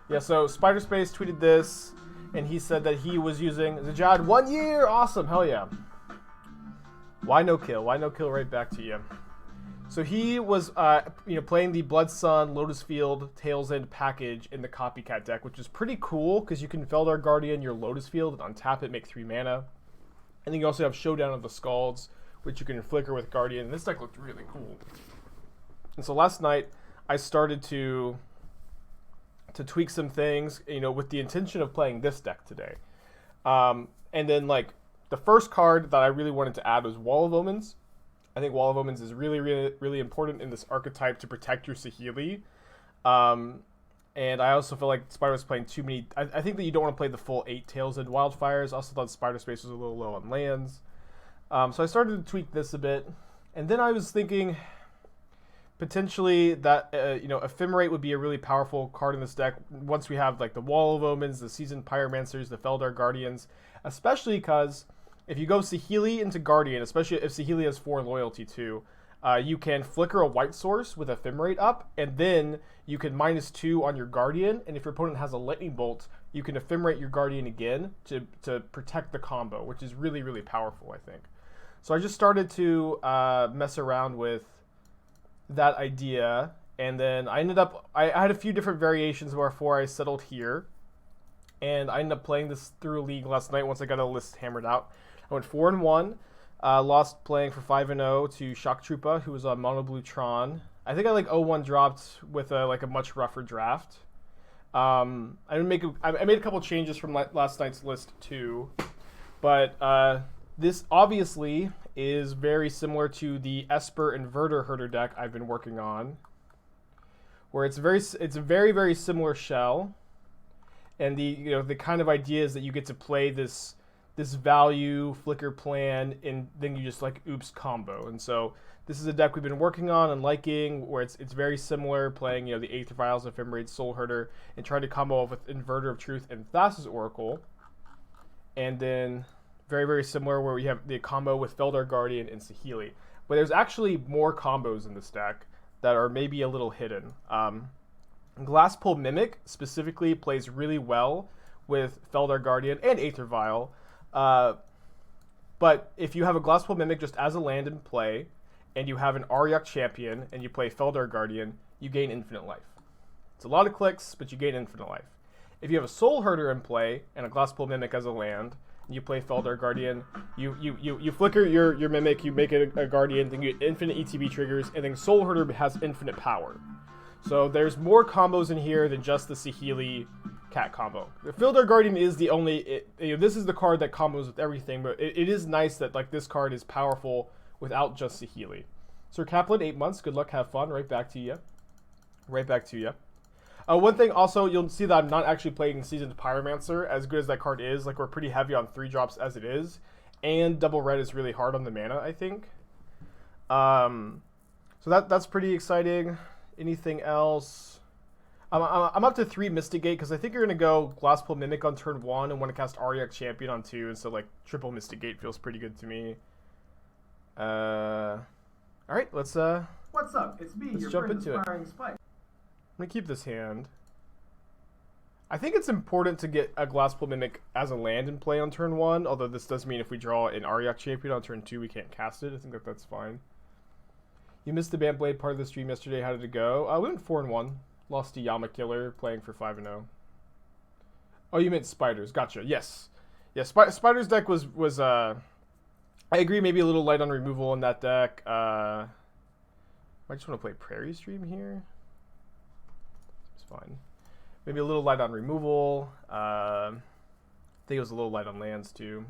Yeah, so Spider Space tweeted this, and he said that he was using Zajad 1 year. Awesome, hell yeah. Why no kill? Why no kill? Right back to you. So he was, playing the Blood Sun, Lotus Field, Tails End package in the Copycat deck, which is pretty cool because you can Felidar Guardian your Lotus Field and untap it, make 3 mana. And then you also have Showdown of the Scalds, which you can flicker with Guardian. And this deck looked really cool. And so last night, I started to tweak some things, with the intention of playing this deck today. And then, the first card that I really wanted to add was Wall of Omens. I think Wall of Omens is really, really, really important in this archetype to protect your Saheeli. And I also feel like Spider was playing too many. I think that you don't want to play the full 8 Tails and Wildfires. I also thought Spider Space was a little low on lands. So I started to tweak this a bit. And then I was thinking potentially that, Ephemerate would be a really powerful card in this deck once we have the Wall of Omens, the Seasoned Pyromancers, the Felidar Guardians, especially because if you go Saheeli into Guardian, especially if Saheeli has 4 loyalty too, you can flicker a white source with Ephemerate up, and then you can -2 on your Guardian, and if your opponent has a Lightning Bolt, you can Ephemerate your Guardian again to protect the combo, which is really, really powerful, I think. So I just started to mess around with that idea, and then I had a few different variations before I settled here, and I ended up playing this through a league last night once I got a list hammered out. I went 4-1, lost playing for 5-0 to Shock Troopa, who was on Mono Blue Tron. I think I 0-1 dropped with a much rougher draft. I made a couple changes from last night's list too, but this obviously is very similar to the Esper Inverter Herder deck I've been working on, where it's a very, very similar shell, and the kind of idea is that you get to play this value flicker plan, and then you just oops combo. And so this is a deck we've been working on and liking, where it's very similar, playing the Aether Vials, Ephemerate, Soulherder, and trying to combo off with Inverter of Truth and Thassa's Oracle, and then very, very similar where we have the combo with Felidar Guardian and Saheeli. But there's actually more combos in this deck that are maybe a little hidden. Glasspool Mimic specifically plays really well with Felidar Guardian and Aether Vial. But if you have a Glasspool Mimic just as a land in play, and you have an Auriok Champion, and you play Felidar Guardian, you gain infinite life. It's a lot of clicks, but you gain infinite life. If you have a Soulherder in play, and a Glasspool Mimic as a land, you play Felidar Guardian, you flicker your Mimic, you make it a Guardian, then you get infinite ETB triggers, and then Soulherder has infinite power. So there's more combos in here than just the Saheeli cat combo. The Felidar Guardian is the only, this is the card that combos with everything, but it is nice that this card is powerful without just Saheeli. Sir Kaplan, 8 months, good luck, have fun, right back to you. Right back to you. One thing also, you'll see that I'm not actually playing Seasoned Pyromancer, as good as that card is. We're pretty heavy on 3 drops as it is, and double red is really hard on the mana, I think. So that's pretty exciting. Anything else? I'm up to 3 Mystigate, because I think you're going to go Glasspool Mimic on turn 1 and want to cast Auriok Champion on 2, and so triple Mystigate feels pretty good to me. Alright, let's What's up? It's me, your jump friend into it. Aspiring Spike. I'm going to keep this hand. I think it's important to get a Glasspool Mimic as a land in play on turn 1, although this does mean if we draw an Auriok Champion on turn 2, we can't cast it. I think that's fine. You missed the Bandblade part of the stream yesterday. How did it go? We went 4-1. Lost to Yama Killer, playing for 5-0. Oh, you meant Spiders. Gotcha. Yes. Yeah, Spiders deck was I agree, maybe a little light on removal in that deck. I just want to play Prairie stream here. It's fine. Maybe a little light on removal. I think it was a little light on lands too.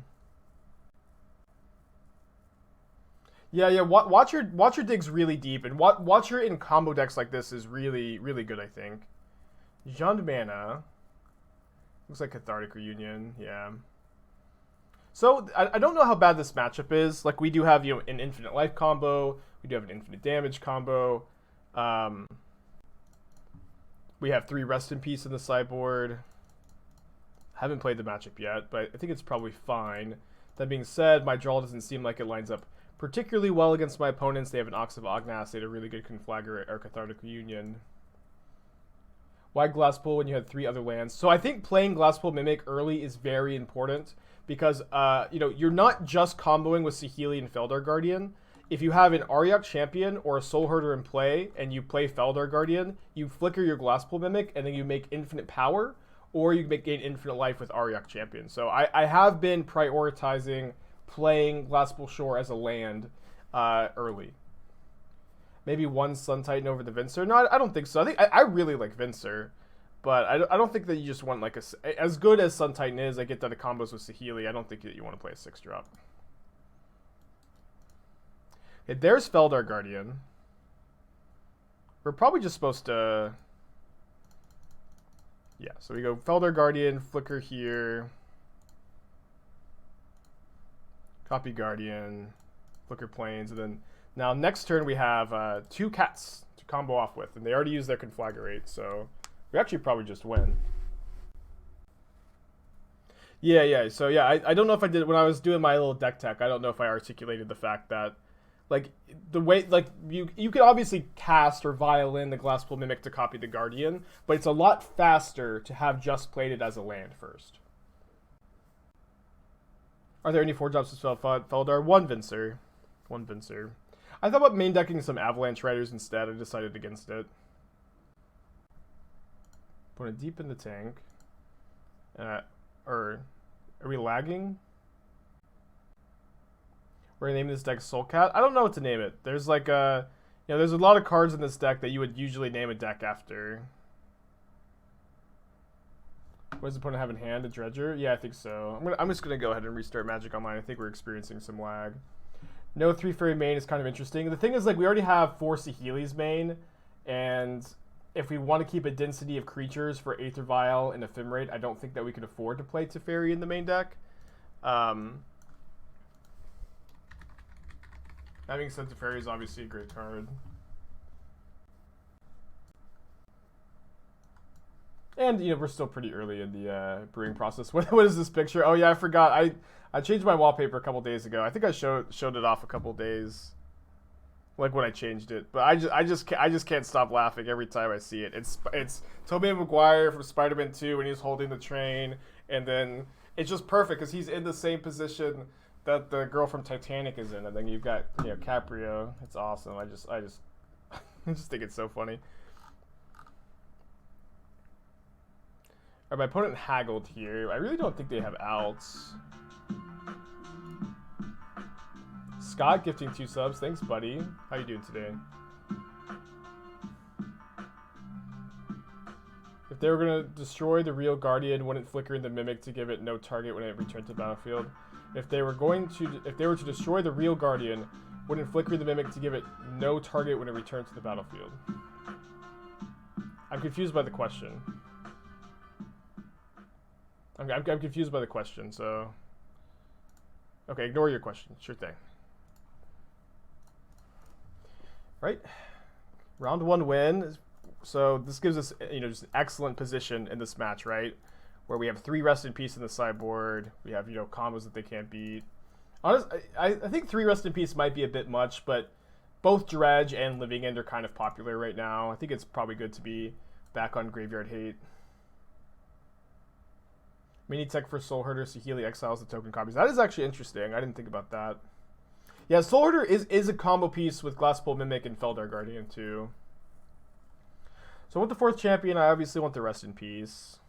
Yeah. Watch your digs really deep, and watch your in combo decks like this is really, really good, I think. Jund Mana. Looks like Cathartic Reunion. Yeah. So I don't know how bad this matchup is. We do have an infinite life combo. We do have an infinite damage combo. We have 3 Rest in Peace in the sideboard. Haven't played the matchup yet, but I think it's probably fine. That being said, my draw doesn't seem like it lines up particularly well against my opponents. They have an Ox of Ognas. They had a really good Conflagorate or Cathartic Reunion. Why Glasspool when you had 3 other lands? So I think playing Glasspool Mimic early is very important because, you know, you're not just comboing with Saheeli and Felidar Guardian. If you have an Auriok Champion or a Soulherder in play and you play Felidar Guardian, you flicker your Glasspool Mimic and then you make infinite power, or you gain infinite life with Auriok Champion. So I have been prioritizing playing Glasspool Shore as a land early. Maybe one Sun Titan over the Venser. No, I don't think so. I really like Venser, but I don't think that you just want like as good as Sun Titan is. I get that it combos with Saheeli. I don't think that you want to play a 6-drop. Okay, there's Felidar Guardian. We're probably just supposed to... Yeah, so we go Felidar Guardian, flicker here. Copy Guardian, flicker Plains, and then... Now, next turn we have 2 cats to combo off with, and they already used their Conflagrate, so we actually probably just win. Yeah, so yeah, I don't know if I did, when I was doing my little deck tech, I don't know if I articulated the fact that, like, the way, like, you could obviously cast or vial in the Glasspool Mimic to copy the Guardian, but it's a lot faster to have just played it as a land first. Are there any 4-drops to Felidar? One Venser. I thought about main decking some Avalanche Riders instead. I decided against it. Put it deep in the tank. Or are we lagging? We're gonna name this deck Soulcat. I don't know what to name it. There's like a, you know, there's a lot of cards in this deck that you would usually name a deck after. What does the opponent have in hand? A Dredger? Yeah, I think so. I'm just gonna go ahead and restart Magic Online. I think we're experiencing some lag. No 3-fairy main is kind of interesting. The thing is, like, we already have 4 Saheeli's main, and if we want to keep a density of creatures for Aether Vial and Ephemerate, I don't think that we can afford to play Teferi in the main deck. That being said, Teferi is obviously a great card. And, you know, we're still pretty early in the brewing process. What is this picture? Oh, yeah, I forgot. I changed my wallpaper a couple days ago. I think I showed it off a couple days, like when I changed it. But I just can't stop laughing every time I see it. It's Tobey Maguire from Spider-Man 2 when he's holding the train, and then it's just perfect because he's in the same position that the girl from Titanic is in, and then you've got, you know, Caprio. It's awesome. I just I just think it's so funny. All right, my opponent haggled here. I really don't think they have outs. Scott gifting 2 subs. Thanks, buddy. How you doing today? If they were going to destroy the real Guardian, wouldn't flicker in the Mimic to give it no target when it returned to the battlefield? If they were to destroy the real Guardian, wouldn't flicker the Mimic to give it no target when it returned to the battlefield? I'm confused by the question. I'm confused by the question, so... Okay, ignore your question. Sure thing. Right? Round 1 win. So this gives us, you know, just an excellent position in this match, right? Where we have 3 Rest in Peace in the sideboard. We have, you know, combos that they can't beat. Honestly, I think 3 Rest in Peace might be a bit much, but both Dredge and Living End are kind of popular right now. I think it's probably good to be back on Graveyard Hate. Mini tech for Soulherder, Saheeli exiles the token copies. That is actually interesting. I didn't think about that. Yeah, Soulherder is a combo piece with Glasspool Mimic and Felidar Guardian too. So with the 4th champion, I obviously want the Rest in Peace.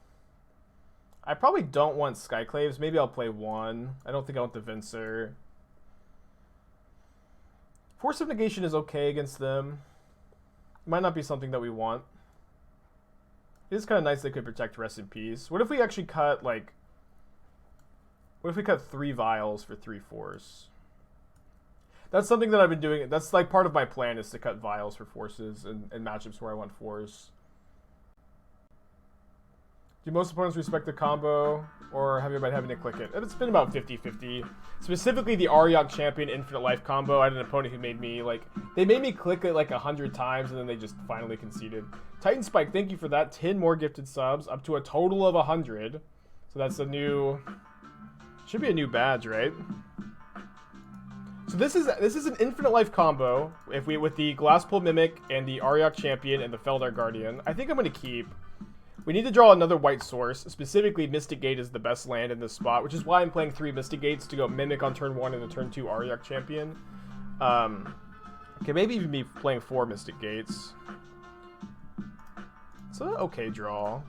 I probably don't want Skyclaves. Maybe I'll play 1. I don't think I want the Venser. Force of Negation is okay against them. It might not be something that we want. It is kind of nice they could protect Rest in Peace. What if we actually cut, like... What if we cut 3 Vials for 3 Force? That's something that I've been doing. That's, like, part of my plan is to cut Vials for Forces and matchups where I want Force. Do most opponents respect the combo, or have you been having to click it? It's been about 50-50. Specifically, the Auriok Champion Infinite Life combo. I had an opponent who made me, like... They made me click it, like, 100 times, and then they just finally conceded. Titan Spike, thank you for that. 10 more gifted subs, up to a total of 100. So that's a new... Should be a new badge, right? So this is an Infinite Life combo. If we with the Glasspool Mimic and the Auriok Champion and the Felidar Guardian. I think I'm going to keep... We need to draw another white source. Specifically, Mystic Gate is the best land in this spot, which is why I'm playing 3 Mystic Gates to go Mimic on turn 1 and the turn 2 Auriok Champion. Okay, maybe even be playing 4 Mystic Gates. It's an okay draw.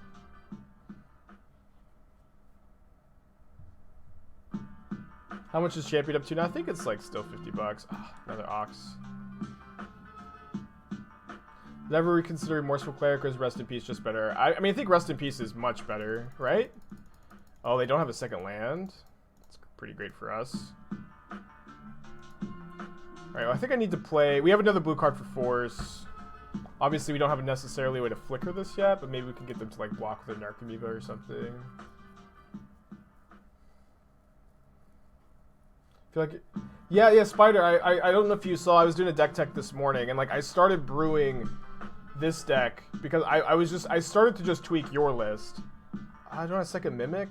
How much is Champion up to now? I think it's like still $50. Oh, another Ox. Never reconsider Remorseful Cleric, or is Rest in Peace just better? I mean, I think Rest in Peace is much better, right? Oh, they don't have a second land? It's pretty great for us. Alright, well, I think I need to play... We have another blue card for Force. Obviously, we don't have necessarily a way to flicker this yet, but maybe we can get them to, like, block with a Narcomoeba or something. I feel like... Yeah, Spider, I don't know if you saw, I was doing a deck tech this morning, and, like, I started brewing this deck because I started to just tweak your list. I don't want a second Mimic.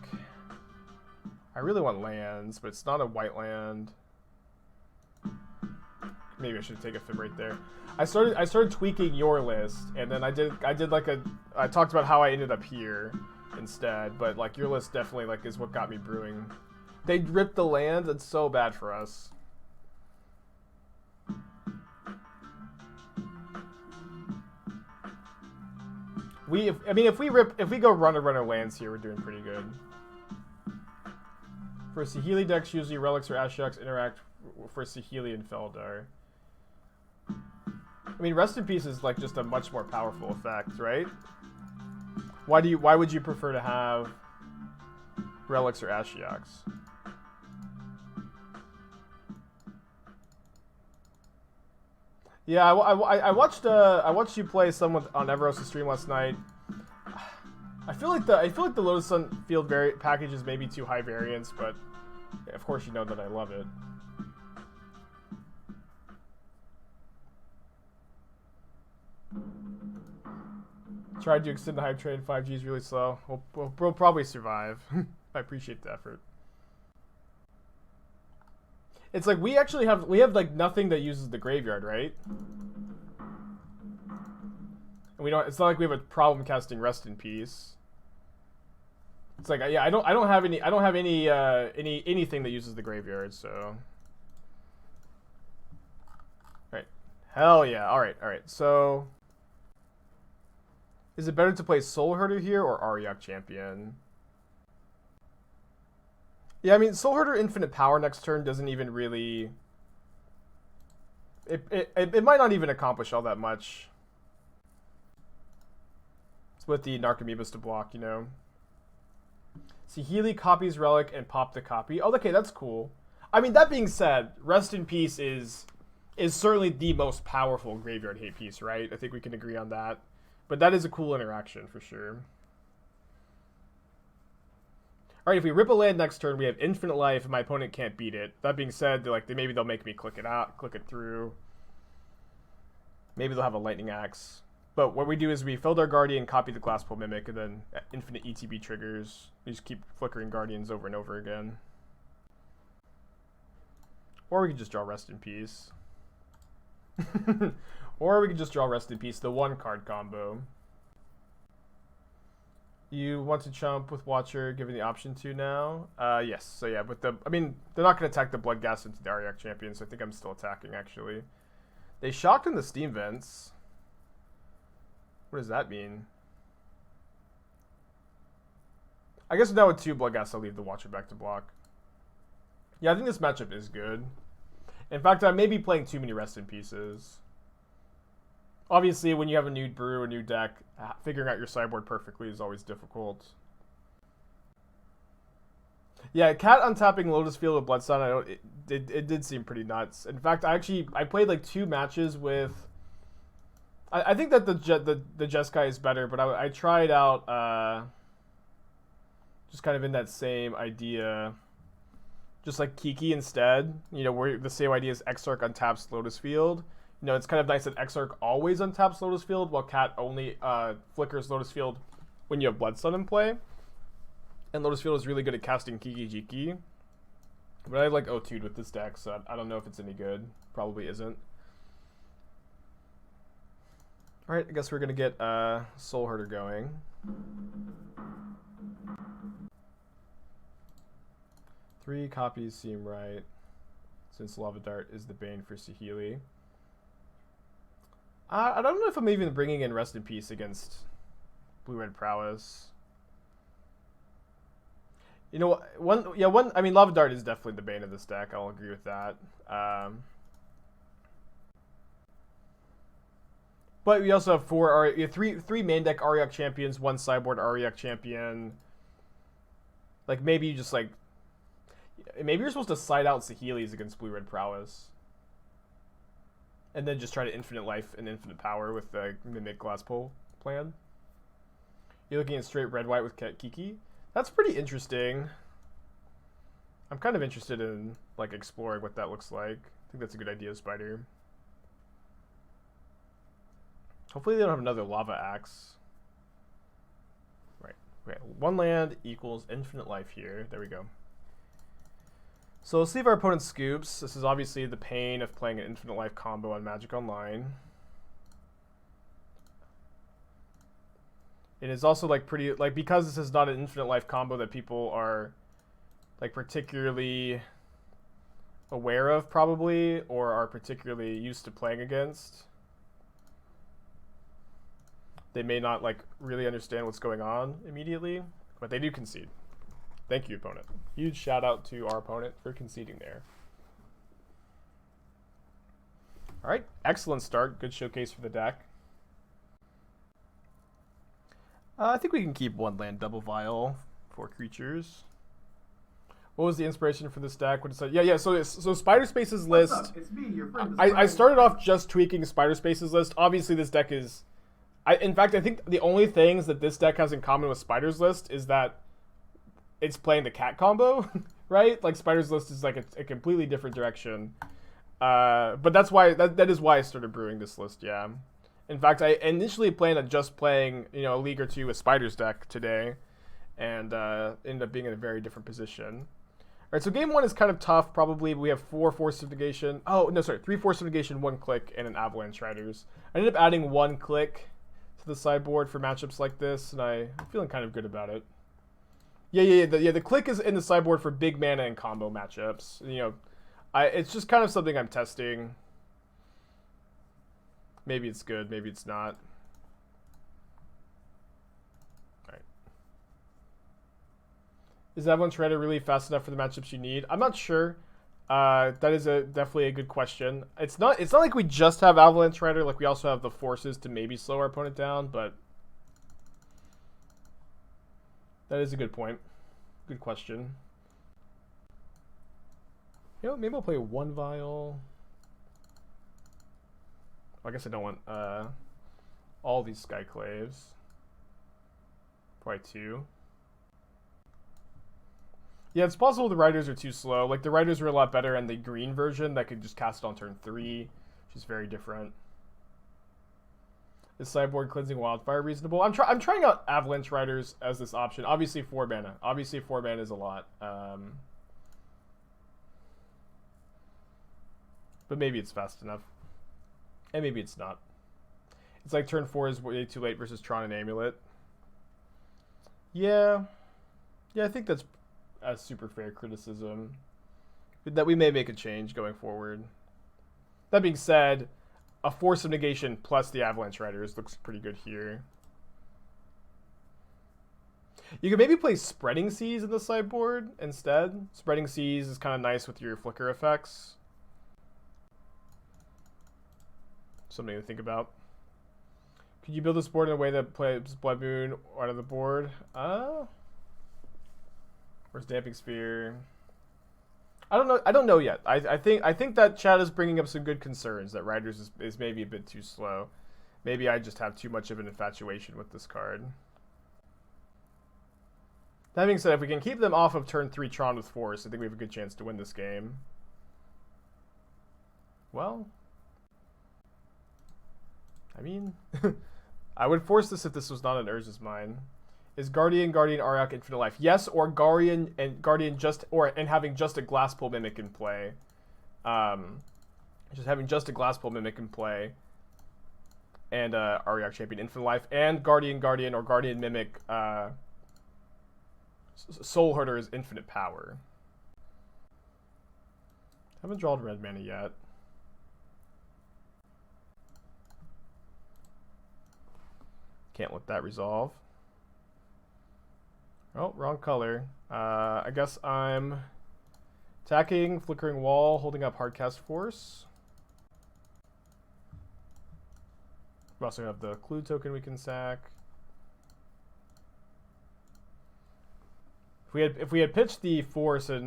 I really want lands, but it's not a white land. Maybe I should take a Ephemerate there. I started tweaking your list, and then I talked about how I ended up here instead, but like your list definitely like is what got me brewing. They ripped the lands. It's so bad for us. If we go runner lands here, we're doing pretty good. For Saheeli decks, usually relics or Ashiok's interact for Saheeli and Felidar. I mean, Rest in Peace is like just a much more powerful effect, right? Why would you prefer to have relics or Ashiok's? Yeah, I watched you play some on Everos' stream last night. I feel like the Lotus Sun Field package is maybe too high variance, but of course you know that I love it. Tried to extend the hype train. 5G is really slow. We'll probably survive. I appreciate the effort. It's like we have like nothing that uses the graveyard, right? And we don't. It's not like we have a problem casting Rest in Peace. It's like yeah, I don't have anything that uses the graveyard. So, right, hell yeah. All right. So, is it better to play Soulherder here or Auriok Champion? Yeah, I mean, Soulherder Infinite Power next turn doesn't even really... It might not even accomplish all that much. It's with the Narcomoebas to block, you know. Saheeli copies Relic and pop the copy. Oh, okay, that's cool. I mean, that being said, Rest in Peace is certainly the most powerful graveyard hate piece, right? I think we can agree on that. But that is a cool interaction, for sure. Alright, if we rip a land next turn, we have infinite life, and my opponent can't beat it. That being said, maybe they'll make me click it through. Maybe they'll have a lightning axe. But what we do is we Felidar Guardian, copy the Glasspool Mimic, and then infinite ETB triggers. We just keep flickering Guardians over and over again. Or we can just draw Rest in Peace. Or we can just draw Rest in Peace, the 1-card combo. You want to chump with Watcher, given the option to now? Yes. So yeah, but they're not going to attack the Bloodghast into the Auriok Champion, so I think I'm still attacking, actually. They shocked in the Steam Vents. What does that mean? I guess now with 2 Bloodghasts, I'll leave the Watcher back to block. Yeah, I think this matchup is good. In fact, I may be playing too many Rest in Pieces. Obviously, when you have a new brew, a new deck, figuring out your sideboard perfectly is always difficult. Yeah, Cat untapping Lotus Field with Bloodstone, it did seem pretty nuts. In fact, I played like 2 matches with... I think that the Jeskai is better, but I tried out just kind of in that same idea. Just like Kiki instead. You know, where the same idea is Exarch untaps Lotus Field. You know, it's kind of nice that Exarch always untaps Lotus Field, while Cat only flickers Lotus Field when you have Bloodstone in play. And Lotus Field is really good at casting Kiki Jiki. But I like O2'd with this deck, so I don't know if it's any good. Probably isn't. Alright, I guess we're going to get Soulherder going. Three copies seem right, since Lava Dart is the bane for Saheeli. I don't know if I'm even bringing in Rest in Peace against Blue-Red Prowess. You know, I mean, Lava Dart is definitely the bane of this deck. I'll agree with that. But we also have three main deck Auriok Champions, one sideboard Auriok Champion. Like, maybe you just, like... Maybe you're supposed to side out Saheeli's against Blue-Red Prowess. And then just try to infinite life and infinite power with the Mimic Glasspool plan. You're looking at straight red-white with Kiki. That's pretty interesting. I'm kind of interested in, like, exploring what that looks like. I think that's a good idea, Spider. Hopefully they don't have another Lava Axe. Right. Okay. One land equals infinite life here. There we go. So let's see if our opponent scoops. This is obviously the pain of playing an infinite life combo on Magic Online. It is also like pretty, like, because this is not an infinite life combo that people are like particularly aware of probably, or are particularly used to playing against. They may not like really understand what's going on immediately, but they do concede. Thank you, opponent. Huge shout out to our opponent for conceding there. All right, excellent start. Good showcase for the deck. I think we can keep one land double Vial for creatures. What was the inspiration for this deck? What is that? Yeah. So Spider Space's list. What's up? It's me, your friend. I started off just tweaking Spider Space's list. Obviously, this deck is. In fact, I think the only things that this deck has in common with Spider's list is that it's playing the cat combo, right? Like Spider's list is like a completely different direction. But that's why that is why I started brewing this list. Yeah. In fact, I initially planned on just playing, you know, a league or two with Spider's deck today, and ended up being in a very different position. All right, so game one is kind of tough. Probably we have 4 Force of Negation. Oh no, sorry, 3 Force of Negation, 1 Clique, and an Avalanche Riders. I ended up adding 1 Clique to the sideboard for matchups like this, and I'm feeling kind of good about it. Yeah. The Clique is in the sideboard for big mana and combo matchups. You know, it's just kind of something I'm testing. Maybe it's good, maybe it's not. All right. Is Avalanche Rider really fast enough for the matchups you need? I'm not sure. That is definitely a good question. It's not like we just have Avalanche Rider. Like we also have the forces to maybe slow our opponent down, but that is a good point. Good question. You know, maybe I'll play 1 Vial. I guess I don't want all these Skyclaves. Probably 2. Yeah, it's possible the Riders are too slow. Like, the Riders were a lot better in the green version that could just cast it on turn 3, which is very different. Is Sideboard Cleansing Wildfire reasonable? I'm trying out Avalanche Riders as this option. Obviously 4 mana. Obviously 4 mana is a lot. But maybe it's fast enough. And maybe it's not. It's like turn 4 is way too late versus Tron and Amulet. Yeah, I think that's a super fair criticism. That we may make a change going forward. That being said, a Force of Negation plus the Avalanche Riders looks pretty good here. You could maybe play Spreading Seas in the sideboard instead. Spreading Seas is kind of nice with your flicker effects. Something to think about. Could you build this board in a way that plays Blood Moon out of the board? Where's Damping Sphere? I don't know. I don't know yet. I think that chat is bringing up some good concerns that Riders is maybe a bit too slow. Maybe I just have too much of an infatuation with this card. That being said, if we can keep them off of turn 3 Tron with Force, I think we have a good chance to win this game. Well, I mean, I would force this if this was not an Urza's Mine. Is Guardian, Auriok, Infinite Life? Yes, or Guardian just, and having just a Glasspool Mimic in play. Just having just a Glasspool Mimic in play. and Auriok Champion Infinite Life, and Guardian or Guardian Mimic Soulherder is Infinite Power. Haven't drawn red mana yet. Can't let that resolve. Oh, wrong color. I guess I'm attacking, Flickering Wall, holding up Hardcast Force. We also have the Clue token we can sack. If we had pitched the Force and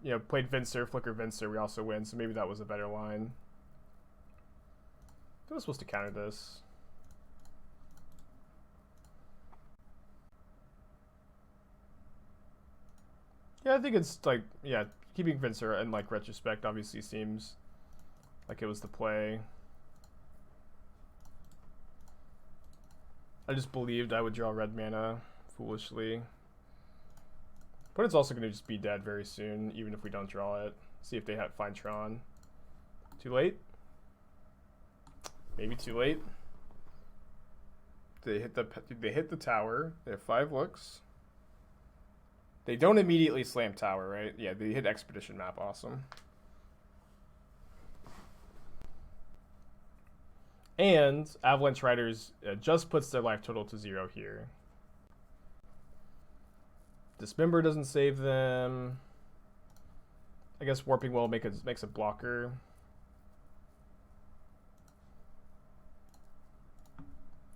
you know, played Venser, Flicker Venser, we also win. So maybe that was a better line. I was supposed to counter this. Yeah, I think it's like, yeah, keeping Venser in like retrospect obviously seems like it was the play. I just believed I would draw red mana foolishly. But it's also going to just be dead very soon, even if we don't draw it. See if they find Tron. Too late? Maybe too late. They hit the tower. They have 5 looks. They don't immediately slam tower, right? Yeah, they hit Expedition Map. Awesome. And Avalanche Riders just puts their life total to 0 here. Dismember doesn't save them. I guess Warping Well makes a blocker.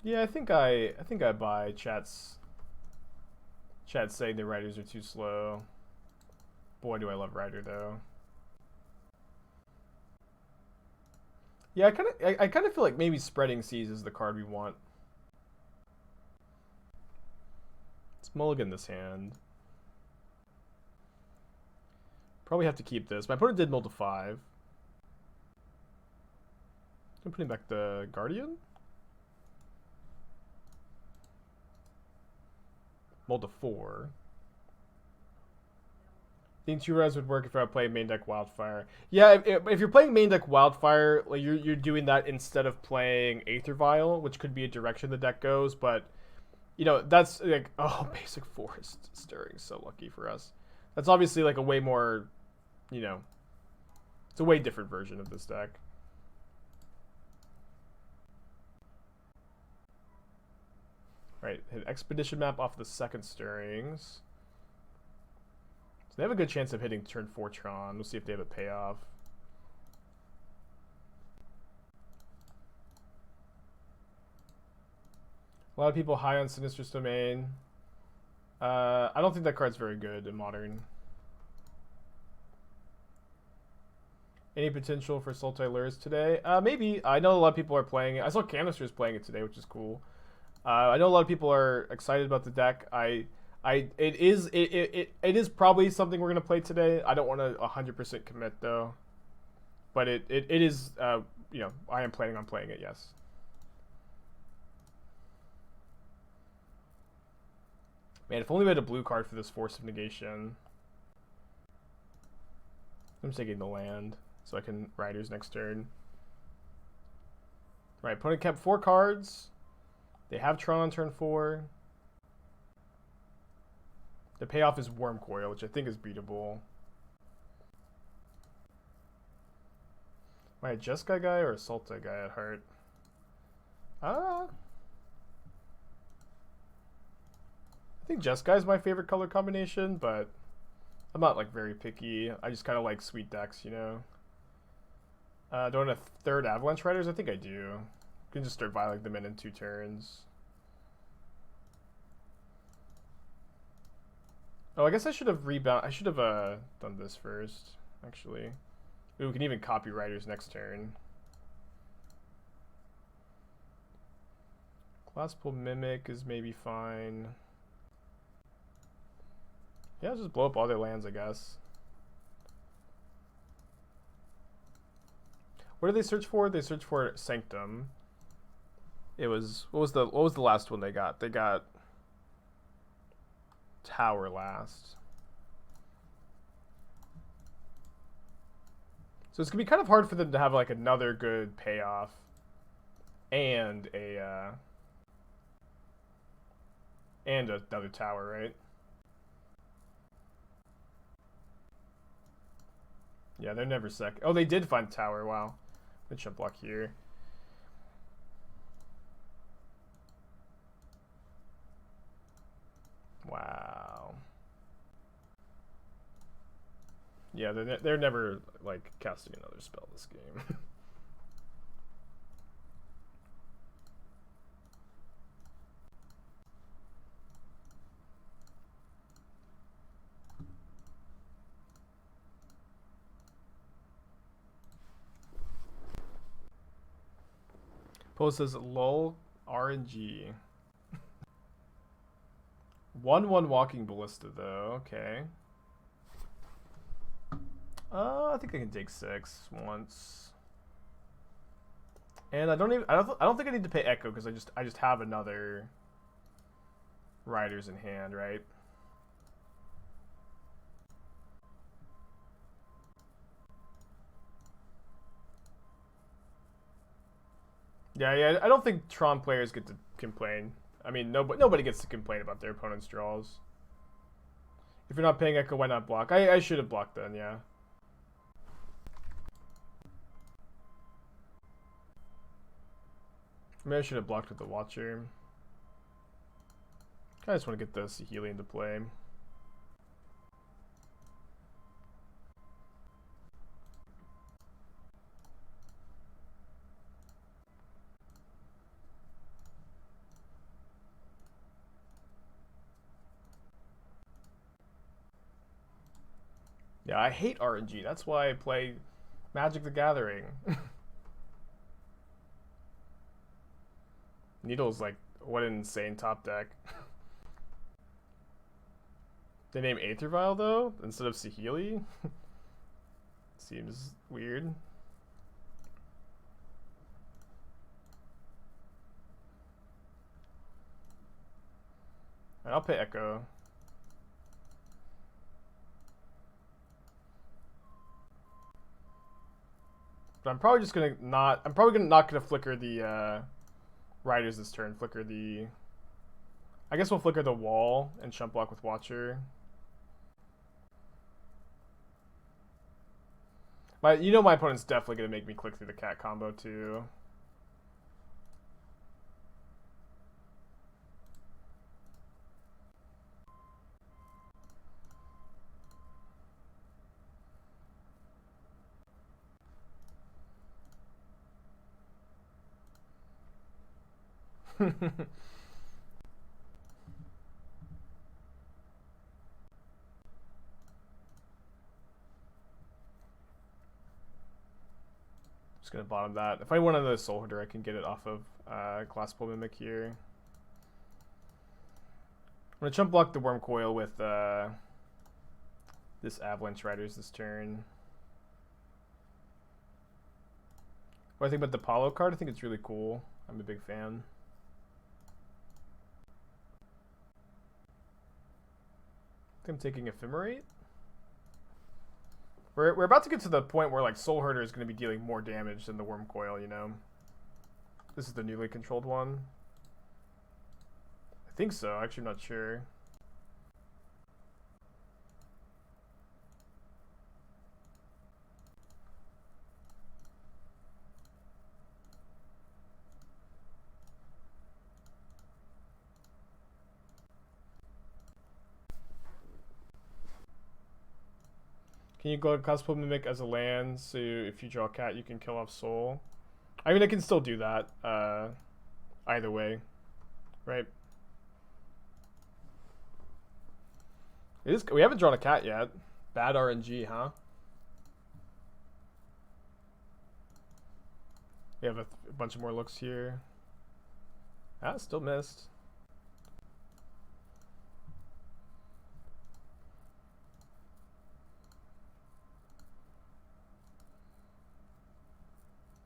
Yeah, I think I buy chat's saying the Riders are too slow. Boy, do I love Rider though. Yeah, I kind of feel like maybe Spreading Seas is the card we want. Let's mulligan this hand. Probably have to keep this. My opponent did mull to 5. I'm putting back the Guardian. Mull to 4. I think 2 res would work if I were playing main deck Wildfire. Yeah, if you're playing main deck Wildfire, like you're doing that instead of playing Aether Vial, which could be a direction the deck goes. But you know, that's like, oh, basic Forest Stirring, so lucky for us. That's obviously like a way more, you know, it's a way different version of this deck. Right, hit Expedition Map off the second Stirrings. So they have a good chance of hitting turn 4 Tron. We'll see if they have a payoff. A lot of people high on Sinister's Domain. I don't think that card's very good in Modern. Any potential for Sultai Lures today? Maybe. I know a lot of people are playing it. I saw Canisters playing it today, which is cool. I know a lot of people are excited about the deck. It is probably something we're gonna play today. I don't want to 100% commit though, but it is. You know, I am planning on playing it. Yes. Man, if only we had a blue card for this Force of Negation. I'm taking the land so I can Riders next turn. Right, opponent kept 4 cards. They have Tron on turn 4. The payoff is Worm Coil, which I think is beatable. Am I a Jeskai guy or a Sultai guy at heart? I think Jeskai is my favorite color combination, but I'm not like very picky. I just kind of like sweet decks, you know. Do I want a 3rd Avalanche Riders? I think I do. You can just start vialing them in 2 turns. Oh, I guess I should have rebound. I should have done this first, actually. Ooh, we can even copy Riders next turn. Glasspool Mimic is maybe fine. Yeah, I'll just blow up all their lands, I guess. What did they search for? They searched for Sanctum. It was what was the last one they got? They got Tower last. So it's gonna be kind of hard for them to have like another good payoff. and another tower, right? Yeah, they're never second. Oh, they did find tower. Wow. Let's jump block here. Wow. Yeah, they're never like casting another spell this game. Post says lol RNG. 1/1 walking ballista though. Okay. I think I can take 6 once. And I don't think I need to pay Echo because I just have another Riders in hand, right? Yeah, I don't think Tron players get to complain. I mean, nobody gets to complain about their opponent's draws. If you're not paying Echo, why not block? I should have blocked then, yeah. Maybe I should have blocked with the Watcher. I just want to get the Saheeli into play. Yeah, I hate RNG. That's why I play Magic the Gathering. Needle's like, what an insane top deck. They name Aether Vial though instead of Saheeli. Seems weird. And I'll pay Echo. But I'm probably just gonna not. I'm probably not gonna flicker the Riders this turn. Flicker the. I guess we'll flicker the wall and chump block with Watcher. You know my opponent's definitely gonna make me click through the cat combo too. Just gonna bottom that. If I want another Soulherder, I can get it off of Glasspool Mimic here. I'm gonna chump block the Worm Coil with this Avalanche Riders this turn. What do I think about the Apollo card? I think it's really cool. I'm a big fan. I think I'm taking Ephemerate. We're about to get to the point where like Soulherder is going to be dealing more damage than the Worm Coil, you know. This is the newly controlled one. I think so. Actually, I'm not sure. Can you go Glasspool Mimic as a land, so if you draw a cat, you can kill off Soul? I mean, I can still do that, either way, right? We haven't drawn a cat yet. Bad RNG, huh? We have a bunch of more looks here. Ah, still missed.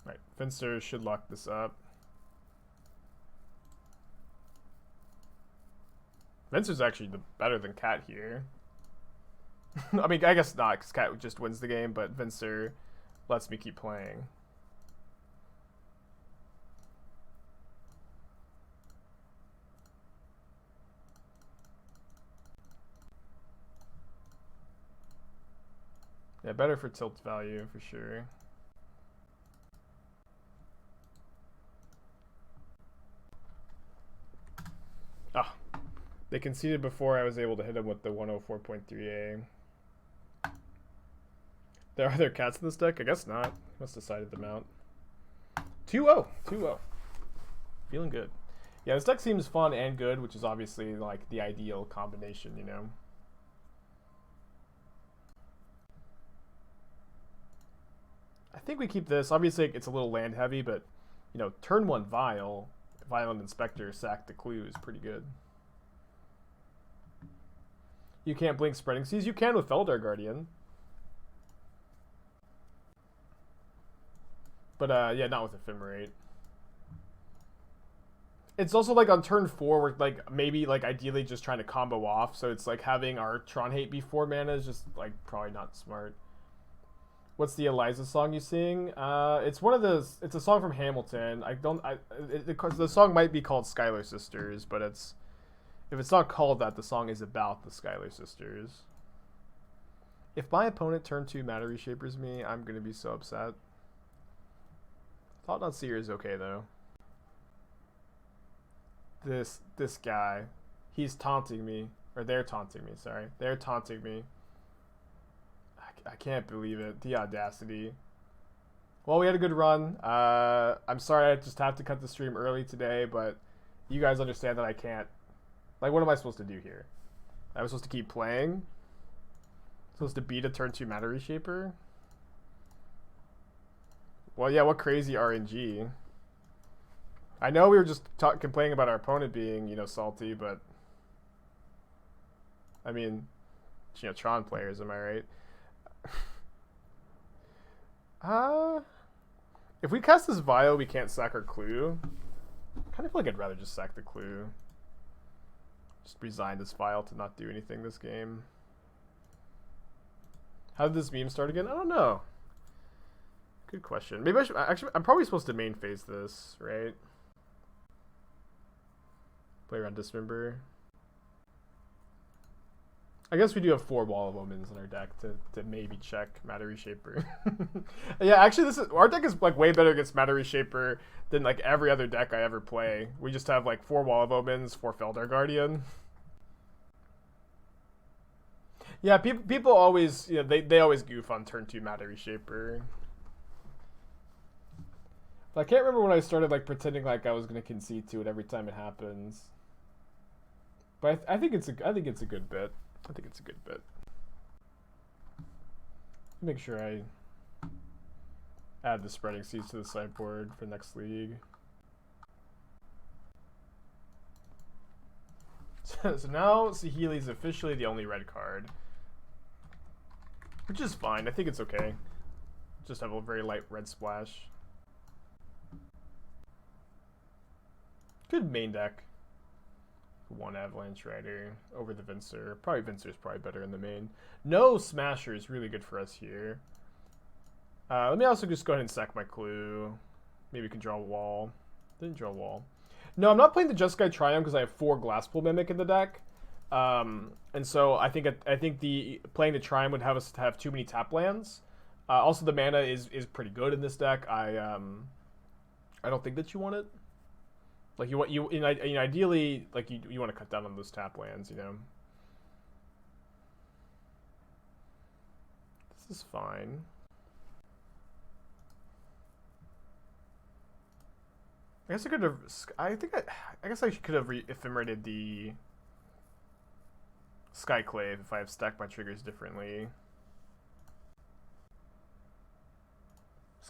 Right, Venser should lock this up. Venser's actually better than Cat here. I mean, I guess not, because Cat just wins the game, but Venser lets me keep playing. Yeah, better for tilt value for sure. Ah, they conceded before I was able to hit them with the 104.3A. Are there cats in this deck? I guess not. Must have decided them out. 2-0. 2-0. Feeling good. Yeah, this deck seems fun and good, which is obviously like the ideal combination, you know? I think we keep this. Obviously, it's a little land heavy, but, you know, turn 1 Vial, Violent Inspector, sack the clue is pretty good. You can't blink Spreading Seas. You can with Felidar Guardian. But, yeah, not with Ephemerate. It's also, like, on turn 4, we're, like, maybe, like, ideally just trying to combo off. So it's, like, having our Tron Hate be 4 mana is just, like, probably not smart. What's the Eliza song you sing? It's one of those... It's a song from Hamilton. The song might be called Schuyler Sisters, but it's... If it's not called that, the song is about the Schuyler Sisters. If my opponent turn 2 Matter Reshapers me, I'm going to be so upset. Thought Not Seer is okay, though. This guy. He's taunting me. Or they're taunting me, sorry. They're taunting me. I can't believe it. The audacity. Well, we had a good run. I'm sorry I just have to cut the stream early today, but you guys understand that I can't. Like, what am I supposed to do here? I was supposed to keep playing? Supposed to beat a turn 2 Matter Reshaper? Well, yeah, what crazy RNG. I know we were just complaining about our opponent being, you know, salty, but... I mean, you know, Tron players, am I right? If we cast this Vial, we can't sack our clue. I kind of feel like I'd rather just sack the clue. Just resign this Vial to not do anything this game. How did this meme start again? I don't know. Good question. Maybe I should... Actually, I'm probably supposed to main phase this, right? Play around Dismember. I guess we do have 4 Wall of Omens in our deck to maybe check Matter Reshaper. Yeah, actually, our deck is like way better against Matter Reshaper than like every other deck I ever play. We just have like 4 Wall of Omens, 4 Felidar Guardian. Yeah, people always, you know, they always goof on turn 2 Matter Reshaper. But I can't remember when I started like pretending like I was gonna concede to it every time it happens. But I think it's a good bit. I think it's a good bit. Make sure I add the Spreading Seas to the sideboard for next league. So now Saheeli is officially the only red card, which is fine. I think it's okay. Just have a very light red splash. Good main deck. 1 Avalanche Rider over the Venser. Probably Venser's probably better in the main. No Smasher is really good for us here. Let me also just go ahead and sack my clue. Maybe we can draw a wall. Didn't draw a wall. No, I'm not playing the Jeskai Triumph because I have 4 Glasspool Mimic in the deck. And so I think the playing the Triumph would have us to have too many tap lands. Also, the mana is pretty good in this deck. I don't think that you want it. Like ideally, like you want to cut down on those tap lands, you know. This is fine. I guess I could have. I guess I could have ephemerated the Skyclave if I have stacked my triggers differently.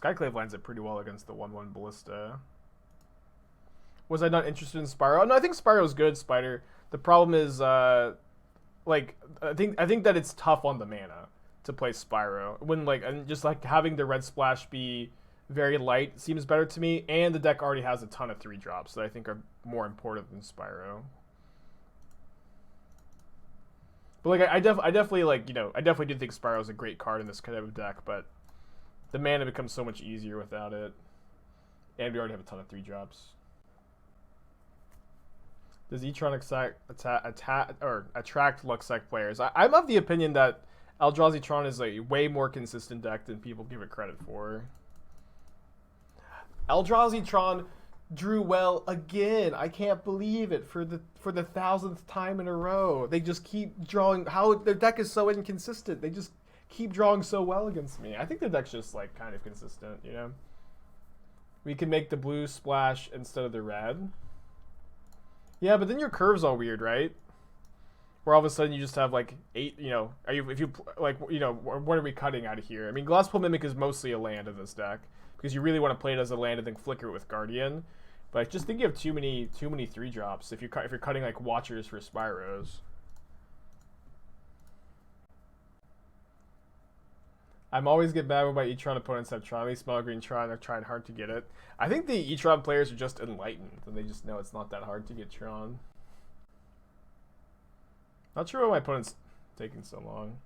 Skyclave lines it pretty well against the 1/1 Ballista. Was I not interested in Spyro? No, I think Spyro's good, Spider. The problem is, like, I think that it's tough on the mana to play Spyro. When, like, and just, like, having the red splash be very light seems better to me, and the deck already has a ton of 3-drops that I think are more important than Spyro. But, like, I definitely, like, you know, I definitely do think Spyro's a great card in this kind of deck, but the mana becomes so much easier without it. And we already have a ton of 3-drops. Does E-Tron attract Luxec players? I'm of the opinion that Eldrazi Tron is a way more consistent deck than people give it credit for. Eldrazi Tron drew well again. I can't believe it for the 1000th time in a row. They just keep drawing. How their deck is so inconsistent. They just keep drawing so well against me. I think their deck's just like kind of consistent, you know. We can make the blue splash instead of the red. Yeah, but then your curve's all weird, right? Where all of a sudden you just have like 8, you know, what are we cutting out of here? I mean, Glasspool Mimic is mostly a land in this deck because you really want to play it as a land and then flicker it with Guardian. But I just think you have too many 3-drops if you're cutting like Watchers for Spyros. I'm always get mad when my E-Tron opponents have Tron. They smell green Tron. They're trying hard to get it. I think the E-Tron players are just enlightened and they just know it's not that hard to get Tron. Not sure why my opponent's taking so long.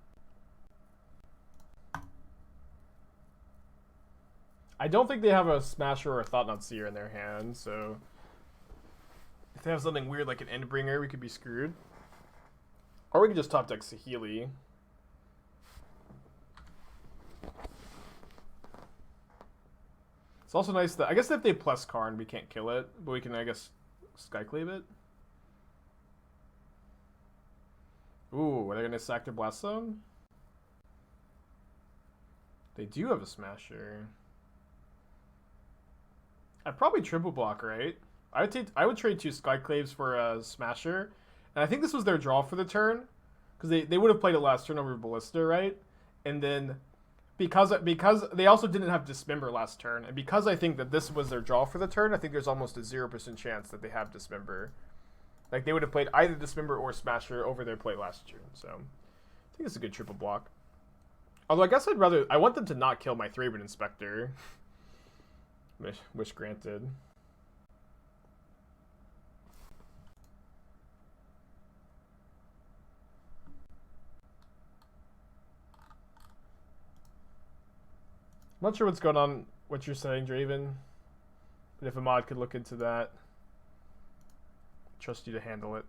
I don't think they have a Smasher or a Thought-Knot Seer in their hand, so if they have something weird like an Endbringer, we could be screwed. Or we could just top deck Saheeli. It's also nice that, I guess if they plus Karn, we can't kill it, but we can, I guess, Skyclave it. Ooh, are they going to sack their Blast Zone? They do have a Smasher. I'd probably triple block, right? I would trade 2 Skyclaves for a Smasher. And I think this was their draw for the turn. Because they would have played it last turn over Ballista, right? And then because they also didn't have Dismember last turn, and because I think that this was their draw for the turn, I think there's almost a 0% chance that they have Dismember. Like, they would have played either Dismember or Smasher over their play last turn. So, I think it's a good triple block. Although, I guess I want them to not kill my Thraben Inspector. Wish granted. I'm not sure what's going on, what you're saying, Draven. But if a mod could look into that, trust you to handle it.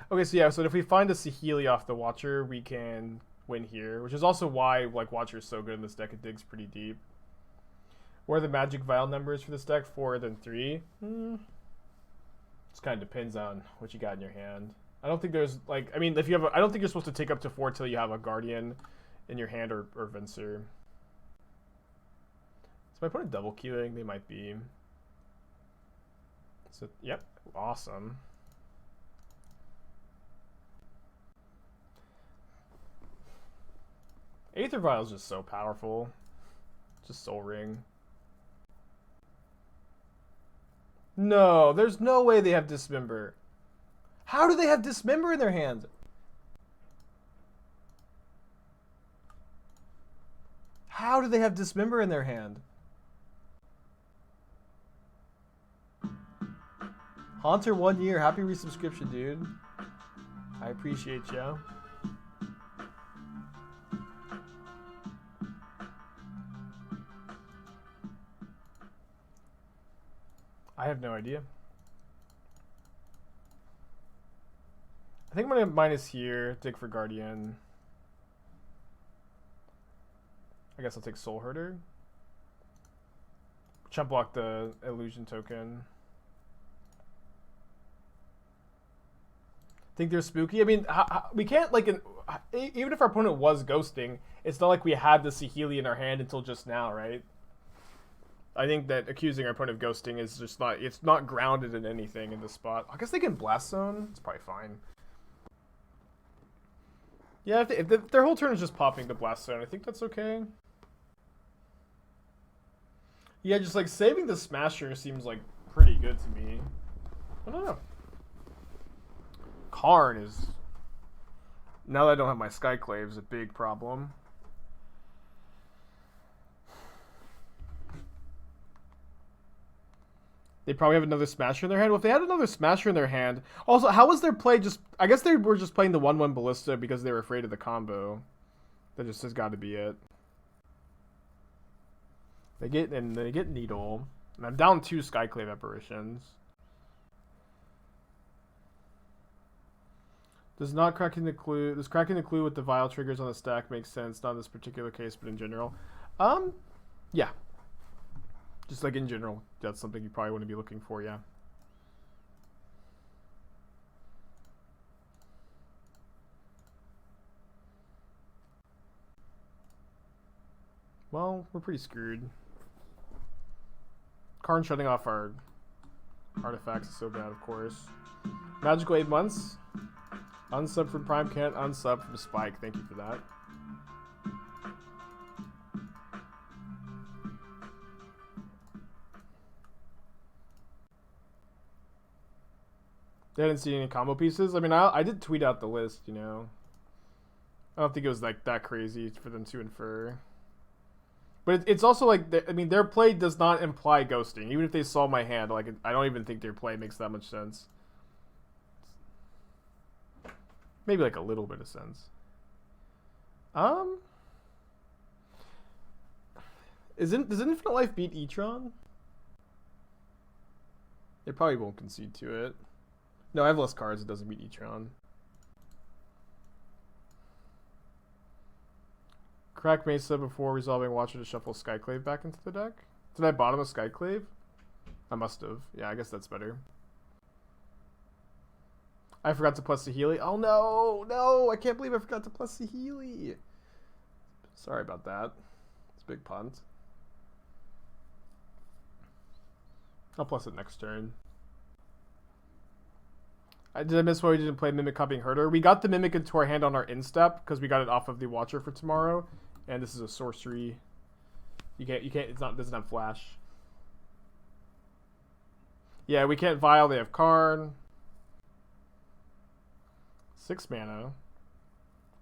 Okay, so yeah, so if we find a Saheeli off the Watcher, we can win here, which is also why like Watcher is so good in this deck. It digs pretty deep. What are the magic Vial numbers for this deck? 4 than 3. Just kind of depends on what you got in your hand. I don't think there's like, I mean, if you have, I don't think you're supposed to take up to 4 till you have a Guardian in your hand or Venser. Is my opponent double queuing? They might be. So yep, awesome. Aether Vial is just so powerful. Just Soul Ring. No, there's no way they have Dismember. How do they have Dismember in their hand? How do they have Dismember in their hand? Haunter 1 year. Happy resubscription, dude. I appreciate you. I have no idea. I think I'm going to minus here, dig for Guardian. I guess I'll take Soulherder. Chump block the illusion token. Think they're spooky? I mean, we can't, like, even if our opponent was ghosting, it's not like we had the Saheeli in our hand until just now, right? I think that accusing our opponent of ghosting is just not, it's not grounded in anything in this spot. I guess they can Blast Zone. It's probably fine. Yeah, if their whole turn is just popping the Blast Zone, I think that's okay. Yeah, just like saving the Smasher seems like pretty good to me. I don't know. Karn is, now that I don't have my Skyclave, is a big problem. They probably have another Smasher in their hand. Well, if they had another Smasher in their hand... Also, how was their play just... I guess they were just playing the 1-1 Ballista because they were afraid of the combo. That just has got to be it. They get Needle. And I'm down 2 Skyclave Apparitions. Does cracking the clue with the Vial triggers on the stack make sense? Not in this particular case, but in general. Yeah. Just like in general, that's something you probably want to be looking for, yeah. Well, we're pretty screwed. Karn shutting off our artifacts is so bad, of course. Magical 8 months. Unsub from Prime, can't unsub from Spike. Thank you for that. They didn't see any combo pieces. I mean, I did tweet out the list, you know. I don't think it was like that crazy for them to infer. But it's also like, I mean, their play does not imply ghosting. Even if they saw my hand, like, I don't even think their play makes that much sense. Maybe like a little bit of sense. Does Infinite Life beat Etron? They probably won't concede to it. No, I have less cards. It doesn't beat Etron. Crack Mesa before resolving Watcher to shuffle Skyclave back into the deck. Did I bottom a Skyclave? I must have. Yeah, I guess that's better. I forgot to plus Saheeli. Oh no! No! I can't believe I forgot to plus Saheeli. Sorry about that. It's a big punt. I'll plus it next turn. Did I miss why we didn't play Mimic Copying Herder? We got the Mimic into our hand on our instep because we got it off of the Watcher for tomorrow. And this is a sorcery. You can't, it doesn't have flash. Yeah, we can't Vial, they have Karn. 6 mana.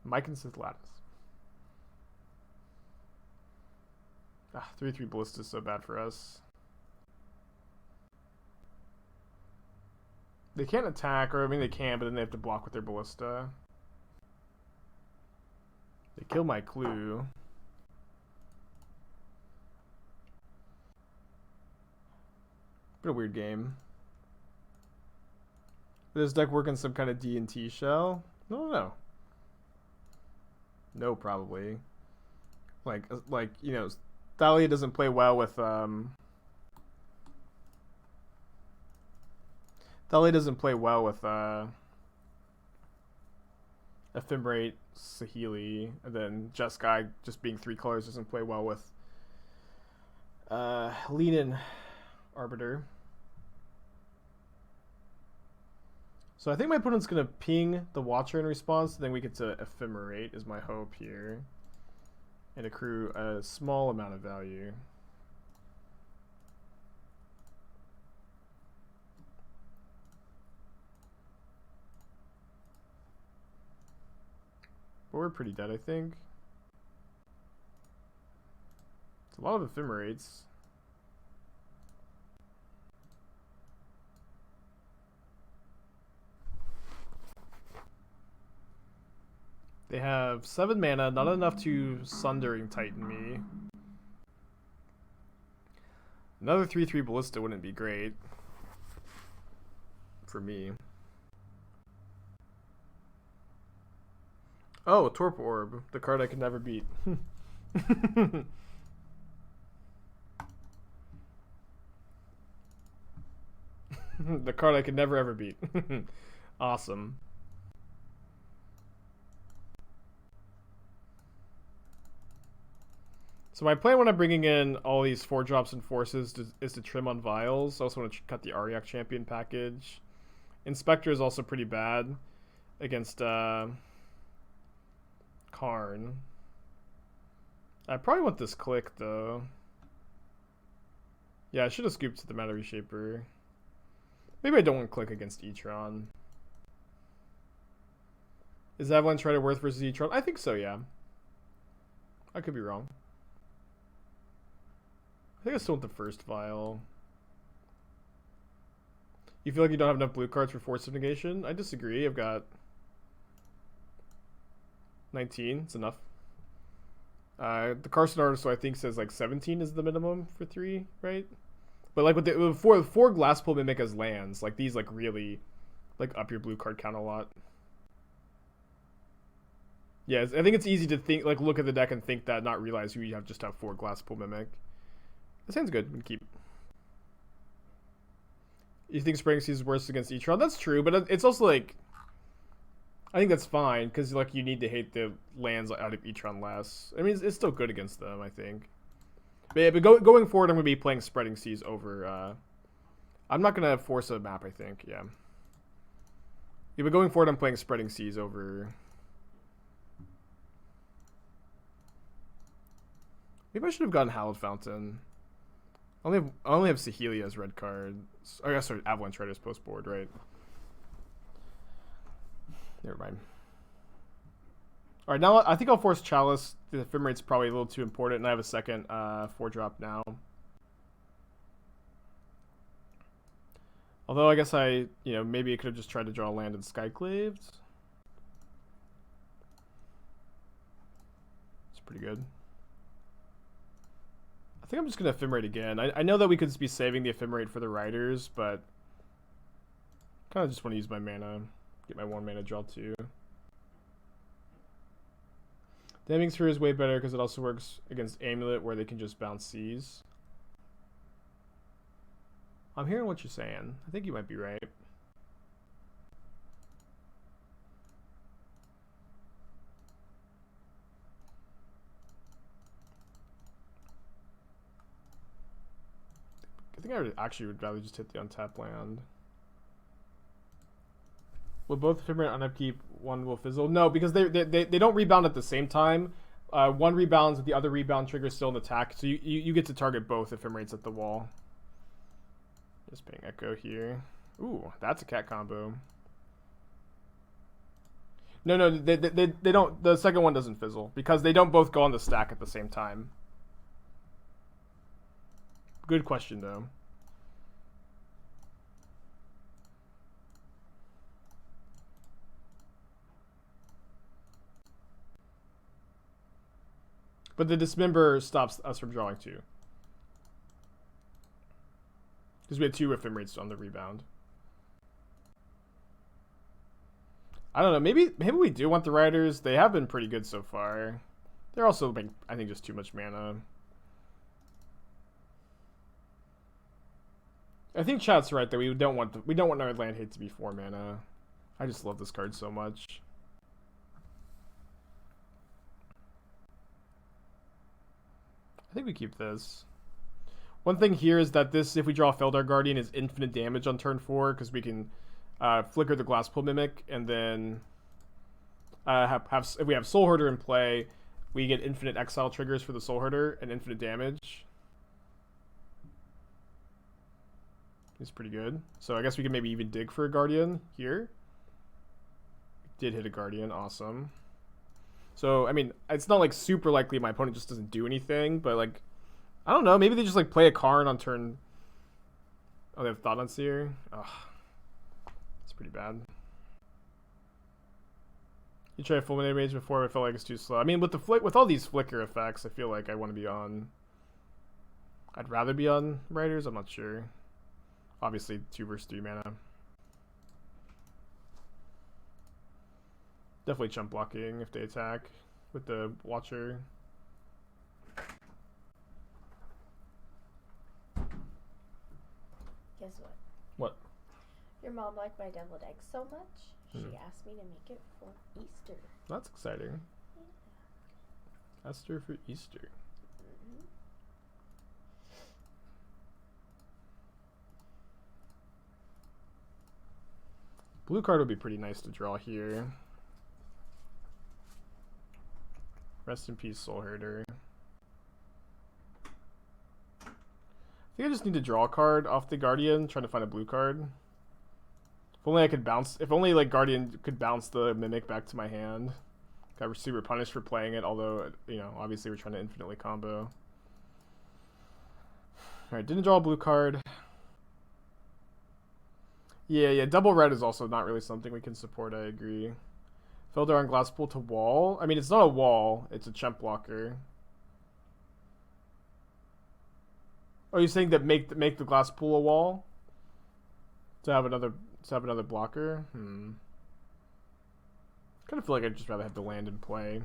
Mike and Sith Lattice. 3/3 Ballista is so bad for us. They can't attack, or I mean they can, but then they have to block with their Ballista. They kill my clue. Been a weird game. Did this deck work in some kind of D&T shell? No. No, probably. Like you know, Thalia doesn't play well with Thalia doesn't play well with Ephemerate, Saheeli, and then Jeskai just being 3 colors doesn't play well with Leanin Arbiter. So I think my opponent's gonna ping the Watcher in response, then we get to Ephemerate is my hope here. And accrue a small amount of value. But we're pretty dead, I think. It's a lot of Ephemerates. They have 7 mana, not enough to Sundering Titan me. Another 3/3 Ballista wouldn't be great. For me. Oh, a Torpor Orb. The card I could never beat. The card I could never ever beat. Awesome. So my plan when I'm bringing in all these 4-drops and forces is to trim on Vials. I also want to cut the Auriok Champion package. Inspector is also pretty bad against Karn. I probably want this Clique though. Yeah, I should have scooped to the Matter Reshaper. Maybe I don't want Clique against Etron. Is Avalanche Rider worth versus Etron? I think so, yeah. I could be wrong. I think I still want the first Vial. You feel like you don't have enough blue cards for Force of Negation? I disagree. I've got 19. It's enough. The Carson artist, I think, says like 17 is the minimum for 3, right? But like with the four Glasspool Mimic as lands, like these like really like up your blue card count a lot. Yeah, I think it's easy to think, like, look at the deck and think that, not realize you just have 4 Glasspool Mimic. That sounds good. We can keep. You think Spring Seas is worse against Etron? That's true, but it's also like, I think that's fine because like you need to hate the lands out of Etron less. I mean, it's still good against them, I think. But yeah, but going forward, I'm gonna be playing Spreading Seas over. I'm not gonna force a map. I think, yeah. Yeah, but going forward, I'm playing Spreading Seas over. Maybe I should have gotten Hallowed Fountain. I only have Saheeli as red card. Oh, yeah, sorry, Avalanche Riders post board, right? Never mind. All right, now I think I'll force Chalice. The Ephemerate's probably a little too important, and I have a second 4-drop now. Although I guess maybe I could have just tried to draw a land and Skyclaved. It's pretty good. I think I'm just going to Ephemerate again. I know that we could be saving the Ephemerate for the Riders, but kind of just want to use my mana. Get my 1 mana draw 2. Damning Sphere is way better because it also works against Amulet where they can just bounce seas. I'm hearing what you're saying. I think you might be right. I think I actually would rather just hit the untap land. Will both Ephemerate on upkeep, one will fizzle? No, because they don't rebound at the same time. One rebounds, the other rebound trigger is still an attack, so you get to target both Ephemerates at the wall. Just paying Echo here. Ooh, that's a cat combo. No, they don't. The second one doesn't fizzle because they don't both go on the stack at the same time. Good question though. But the Dismember stops us from drawing 2. Because we had 2 Ephemerates on the rebound. I don't know. Maybe we do want the Riders. They have been pretty good so far. They're also, I think, just too much mana. I think chat's right that we don't want our land hate to be 4 mana. I just love this card so much. I think we keep this. One thing here is that this, if we draw Felidar Guardian, is infinite damage on turn 4 because we can flicker the Glasspool Mimic, and then if we have Soulherder in play, we get infinite exile triggers for the Soulherder and infinite damage. It's pretty good. So I guess we can maybe even dig for a Guardian here. Did hit a Guardian, awesome. So, I mean, it's not like super likely my opponent just doesn't do anything, but like, I don't know, maybe they just like play a Karn on turn. Oh, they have Thought on Seer? Ugh. It's pretty bad. You tried Fulminate Mage before, but I felt like it's too slow. I mean, with all these flicker effects, I feel like I want to be on. I'd rather be on Riders, I'm not sure. Obviously, 2 versus 3 mana. Definitely chump blocking if they attack with the Watcher. Guess what? What? Your mom liked my deviled eggs so much, she asked me to make it for Easter. That's exciting. Yeah. Asked her for Easter. Mm-hmm. Blue card would be pretty nice to draw here. Rest in peace, Soulherder. I think I just need to draw a card off the Guardian, trying to find a blue card. If only I could bounce. If only like Guardian could bounce the Mimic back to my hand. Got super punished for playing it, although obviously we're trying to infinitely combo. All right, didn't draw a blue card. Yeah, double red is also not really something we can support. I agree. Felidar on Glasspool to wall. I mean, it's not a wall; it's a chump blocker. Oh, you're saying that make the Glasspool a wall to have another blocker? Kind kind of feel like I'd just rather have the land in play.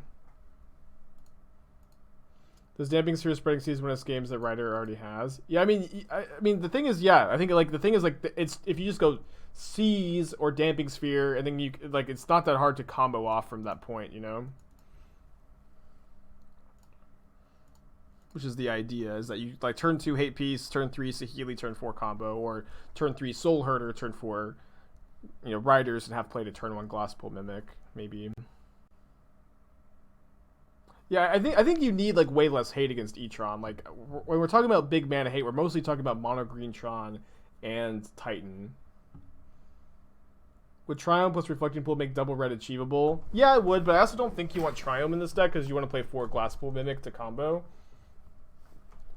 Does Damping Sphere Spreading Seas win us games that Rider already has? Yeah, I mean, the thing is, yeah, I think like the thing is like it's if you just go Seas or Damping Sphere, and then you like it's not that hard to combo off from that point, you know. Which is the idea, is that you like turn 2 Hate Piece, turn 3 Saheeli, turn 4 combo, or turn 3 Soulherder, turn 4, you know, Riders, and have played a turn 1 Glasspool Mimic, maybe. Yeah, I think you need like way less hate against E-Tron. Like when we're talking about big mana hate, we're mostly talking about mono green Tron and Titan. Would Triumph plus Reflecting Pool make double red achievable? Yeah, it would, but I also don't think you want Triumph in this deck because you want to play 4 Glasspool Mimic to combo.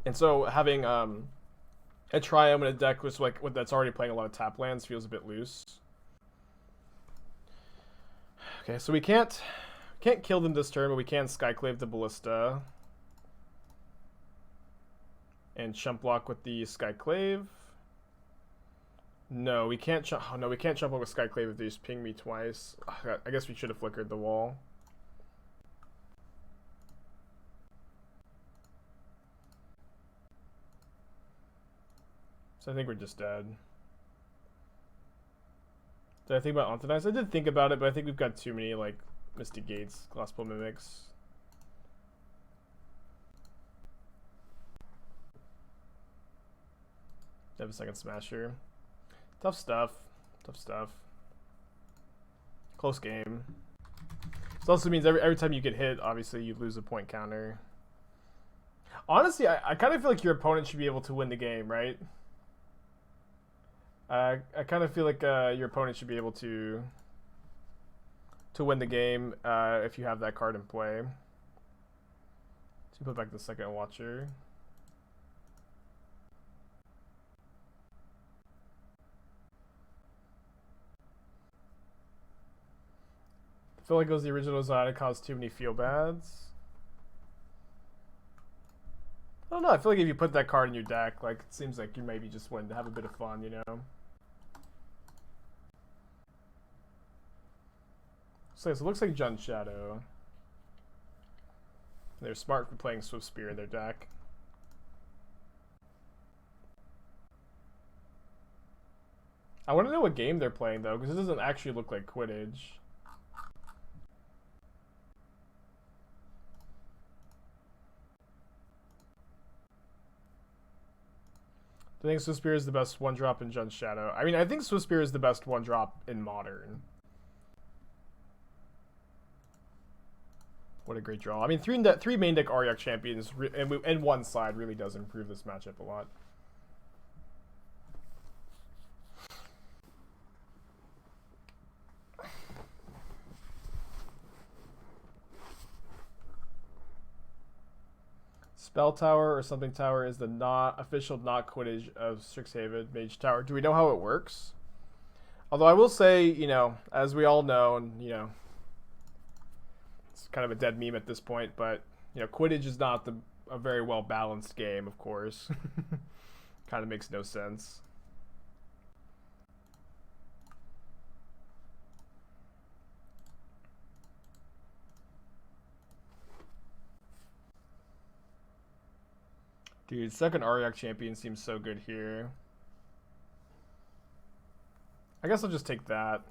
And so having a Triumph in a deck with like that's already playing a lot of tap lands feels a bit loose. Okay, so we can't kill them this turn, but we can Skyclave the Ballista. And chump block with the Skyclave. No, we can't chump. Oh, no, we can't chump block with Skyclave if they just ping me twice. I guess we should have flickered the wall. So I think we're just dead. Did I think about Ontanize? I did think about it, but I think we've got too many like Mystic Gates, Glasspool Mimics. Have a second Smasher. Tough stuff. Tough stuff. Close game. This also means every time you get hit, obviously you lose a point counter. Honestly, I kind of feel like your opponent should be able to win the game, right? I kind of feel like your opponent should be able to win the game if you have that card in play. So you put back the second Watcher. I feel like it was the original design. It caused too many feel-bads. I don't know. I feel like if you put that card in your deck, like it seems like you maybe just wanted to have a bit of fun, you know? So it looks like Jund Shadow. They're smart for playing Swift Spear in their deck. I want to know what game they're playing though, because it doesn't actually look like Quidditch. I think Swift Spear is the best 1-drop in Jund Shadow. I mean, I think Swift Spear is the best 1-drop in Modern. What a great draw. I mean, 3 main deck Auriok Champions and 1 side really does improve this matchup a lot. Spell Tower or something tower is the official not Quidditch of Strixhaven Mage Tower. Do we know how it works? Although I will say, you know, as we all know, and you know, it's kind of a dead meme at this point, but you know, Quidditch is not a very well balanced game, of course. Kind of makes no sense. Dude, second Auriok Champion seems so good here. I guess I'll just take that.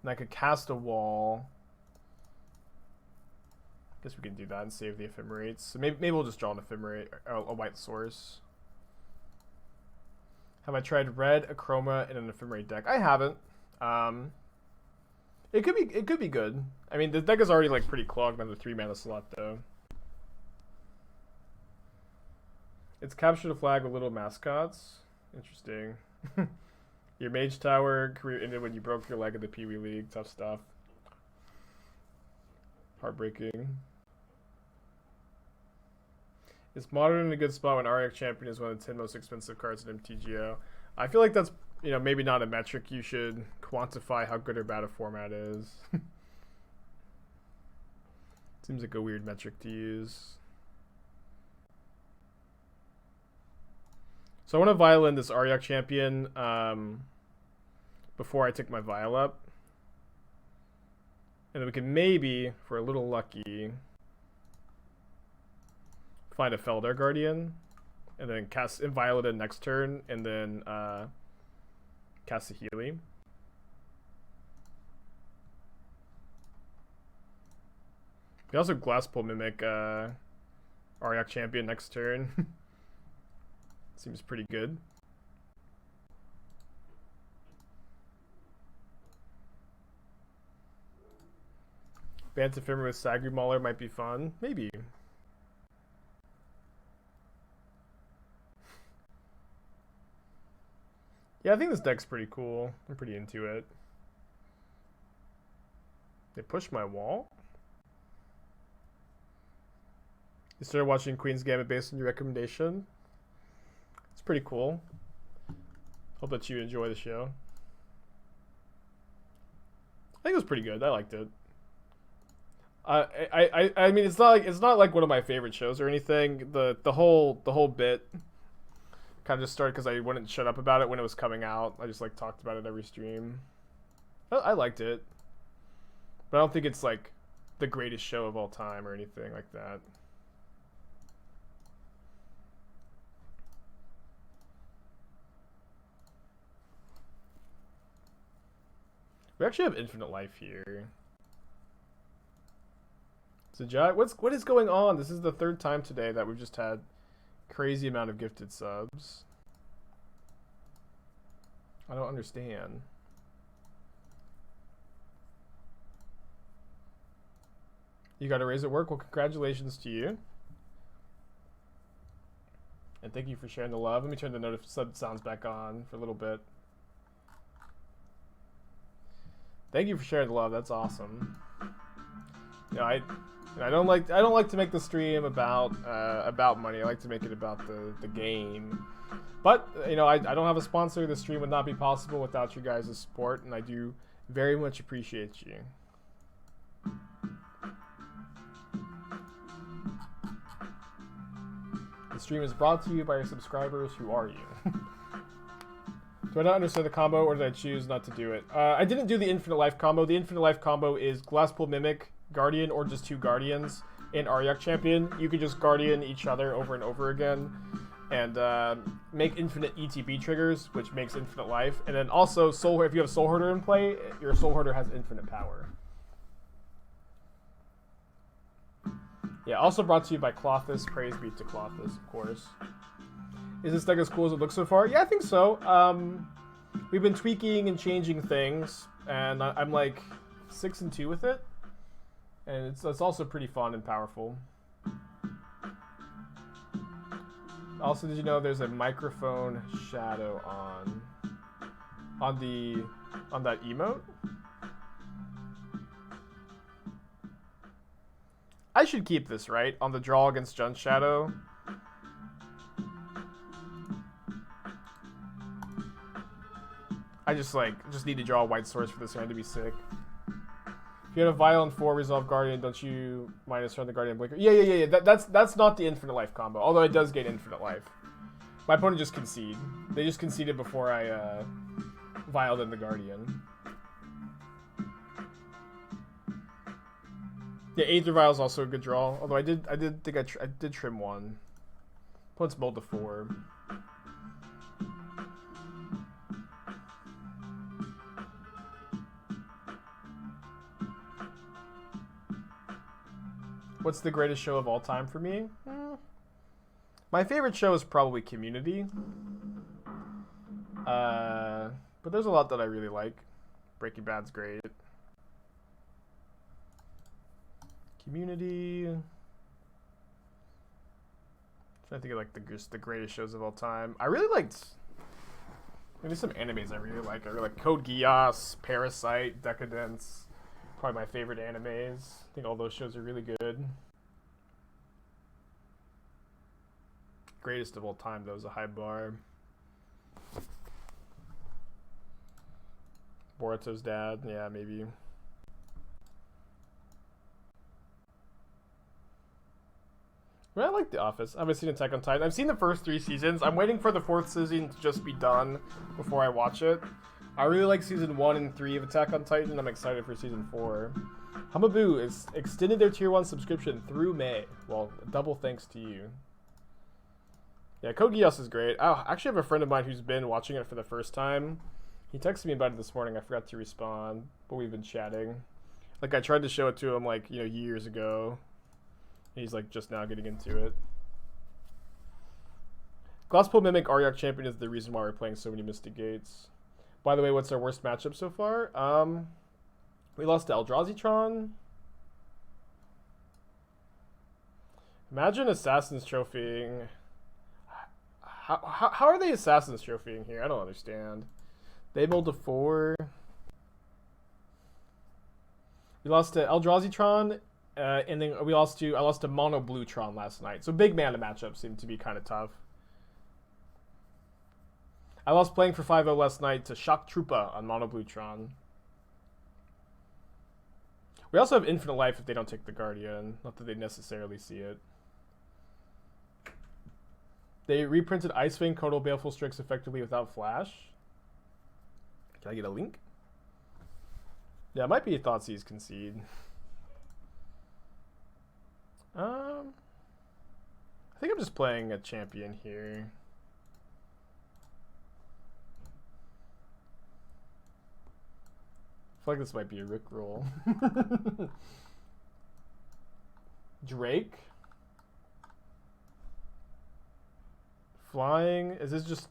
And I could cast a wall. I guess we can do that and save the Ephemerates. So maybe we'll just draw an Ephemerate, a white source. Have I tried red, a chroma, and an Ephemerate deck? I haven't. It could be good. I mean, the deck is already like pretty clogged on the 3 mana slot though. It's capture the flag with little mascots. Interesting. Your Mage Tower career ended when you broke your leg in the Pee Wee League. Tough stuff. Heartbreaking. Is Modern in a good spot when Auriok Champion is one of the 10 most expensive cards in MTGO? I feel like that's, you know, maybe not a metric you should quantify how good or bad a format is. Seems like a weird metric to use. So I want to Vial in this Auriok Champion before I took my Vial up. And then we can maybe, if we're a little lucky, find a Felidar Guardian, and then cast Inviolate it next turn, and then cast Saheeli. We also Glasspool Mimic Auriok Champion next turn. Seems pretty good. Bant Ephemerate with Sagri Mauler might be fun. Maybe. Yeah, I think this deck's pretty cool. I'm pretty into it. They pushed my wall? You started watching Queen's Gambit based on your recommendation? It's pretty cool. Hope that you enjoy the show. I think it was pretty good. I liked it. I mean, it's not like one of my favorite shows or anything. The whole bit kind of just started because I wouldn't shut up about it when it was coming out. I just like talked about it every stream. I liked it, but I don't think it's like the greatest show of all time or anything like that. We actually have infinite life here. So what is going on? This is the third time today that we've just had crazy amount of gifted subs. I don't understand. You got a raise at work? Well, congratulations to you. And thank you for sharing the love. Let me turn the sub sounds back on for a little bit. Thank you for sharing the love. That's awesome. Yeah, I don't like to make the stream about money. I like to make it about the game. But you know, I don't have a sponsor. The stream would not be possible without you guys' support, and I do very much appreciate you. The stream is brought to you by your subscribers. Who are you? Do I not understand the combo, or did I choose not to do it? I didn't do the infinite life combo. The infinite life combo is Glasspool Mimic, Guardian, or just 2 Guardians in Auriok Champion. You could just Guardian each other over and over again and make infinite ETB triggers, which makes infinite life. And then also, if you have Soulherder in play, your Soulherder has infinite power. Yeah, also brought to you by Clothis. Praise be to Clothis, of course. Is this deck as cool as it looks so far? Yeah, I think so. We've been tweaking and changing things, and I'm like 6-2 with it. And it's also pretty fun and powerful. Also, did you know there's a microphone shadow on that emote? I should keep this, right? On the draw against Jun Shadow. I just need to draw a white source for this hand to be sick. If you had a Vial and 4 Resolve Guardian, don't you minus turn the Guardian Blinker? Yeah. That's not the infinite life combo, although it does gain infinite life. My opponent just conceded. They just conceded before I Vialed in the Guardian. Yeah, Aether Vial is also a good draw, although I did think I did trim 1. Opponent's mold to 4. What's the greatest show of all time for me? My favorite show is probably Community. But there's a lot that I really like. Breaking Bad's great. Community. I'm trying to think of like the greatest shows of all time. I really liked. Maybe some animes I really like. I really like Code Geass, Parasite, Decadence. Probably my favorite animes. I think all those shows are really good. Greatest of all time, though, is a high bar. Boruto's dad, yeah, maybe. I mean, I like The Office. I haven't seen Attack on Titan. I've seen the first 3 seasons. I'm waiting for the 4th season to just be done before I watch it. I really like season 1 and 3 of Attack on Titan. I'm excited for season 4. Humaboo is extended their tier 1 subscription through May. Well, double thanks to you. Yeah, Code Geass is great. I actually have a friend of mine who's been watching it for the first time. He texted me about it this morning. I forgot to respond, but we've been chatting. Like, I tried to show it to him, like, you know, years ago. He's, like, just now getting into it. Glasspool Mimic Auriok Champion is the reason why we're playing so many Mystic Gates. By the way, what's our worst matchup so far? We lost to Eldrazi. Imagine Assassins trophying. How are they Assassins trophying here? I don't understand. They mulled to 4. We lost to Eldrazi, and then I lost to Mono Bluetron last night. So big mana matchups seem to be kind of tough. I lost playing for 5-0 last night to Shock Troopa on Mono Bluetron. We also have infinite life if they don't take the Guardian. Not that they necessarily see it. They reprinted Icewind Kotal Baleful Strix effectively without Flash. Can I get a link? Yeah, it might be a Thoughtseize concede. I think I'm just playing a champion here. I feel like this might be a Rickroll. Drake. Flying. Is this just...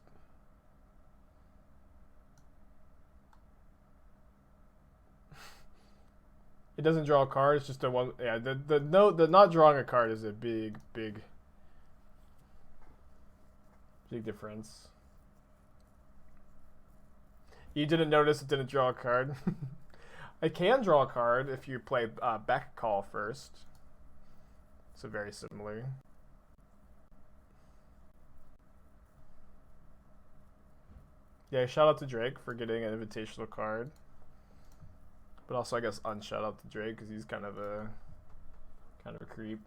It doesn't draw a card, it's just a one... Yeah, the not drawing a card is a big difference. You didn't notice it didn't draw a card? I can draw a card if you play back call first. So very similar. Yeah, shout out to Drake for getting an invitational card. But also I guess unshout out to Drake because he's kind of a creep.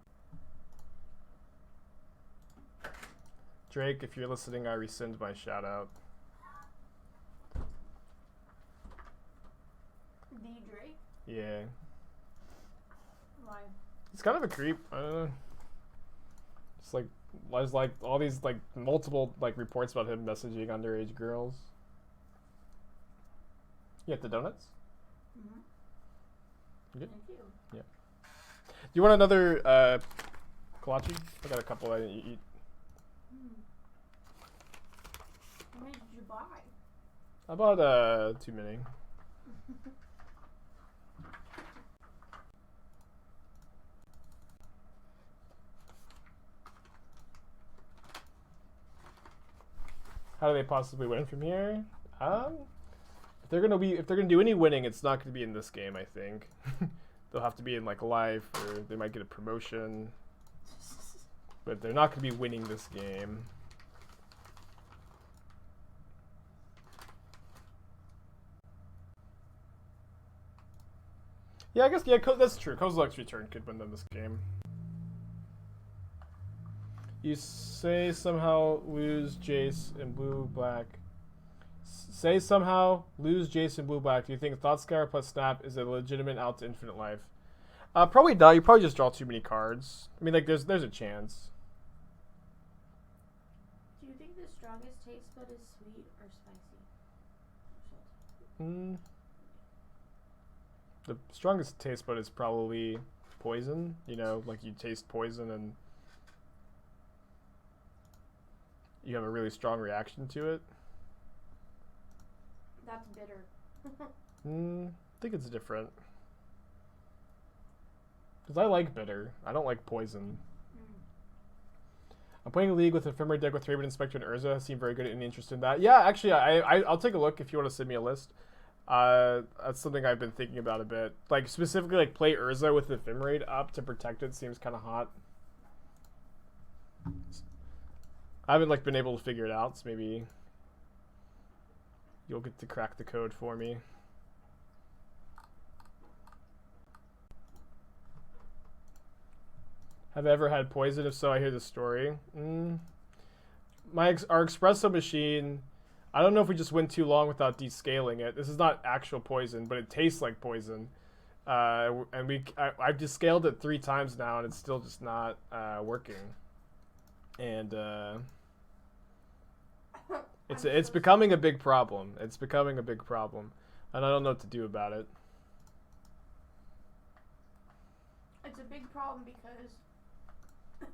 Drake, if you're listening, I rescind my shout out. The Drake? Yeah. Why? He's kind of a creep. I don't know. Just like there's like all these like multiple like reports about him messaging underage girls. You get the donuts? Mm-hmm. You good? Thank you. Yeah. Do you want another kolache? I got a couple I didn't eat. How many did you buy? I bought too many. How do they possibly win from here? If they're gonna do any winning, it's not gonna be in this game, I think. They'll have to be in like life, or they might get a promotion. But they're not gonna be winning this game. Yeah, I guess that's true. Kozilek's return could win them this game. You say somehow lose Jace in blue-black. Say somehow lose Jace in blue-black. Do you think Thoughtscour plus Snap is a legitimate out to infinite life? Probably not. You probably just draw too many cards. I mean, like, there's a chance. Do you think the strongest taste bud is sweet or spicy? The strongest taste bud is probably poison. You know, like you taste poison and you have a really strong reaction to it. That's bitter. I think it's different. Because I like bitter. I don't like poison. I'm playing a league with Ephemerate deck with Thraben Inspector and Urza. Seem very good. Any interest in that? Yeah, actually, I'll take a look if you want to send me a list. That's something I've been thinking about a bit. Like, specifically, like, play Urza with Ephemerate up to protect it seems kind of hot. I haven't, like, been able to figure it out, so maybe you'll get to crack the code for me. Have I ever had poison? If so, I hear the story. Our espresso machine, I don't know if we just went too long without descaling it. This is not actual poison, but it tastes like poison. And I've descaled it 3 times now, and it's still just not working. And it's becoming a big problem. It's becoming a big problem, and I don't know what to do about it. It's a big problem because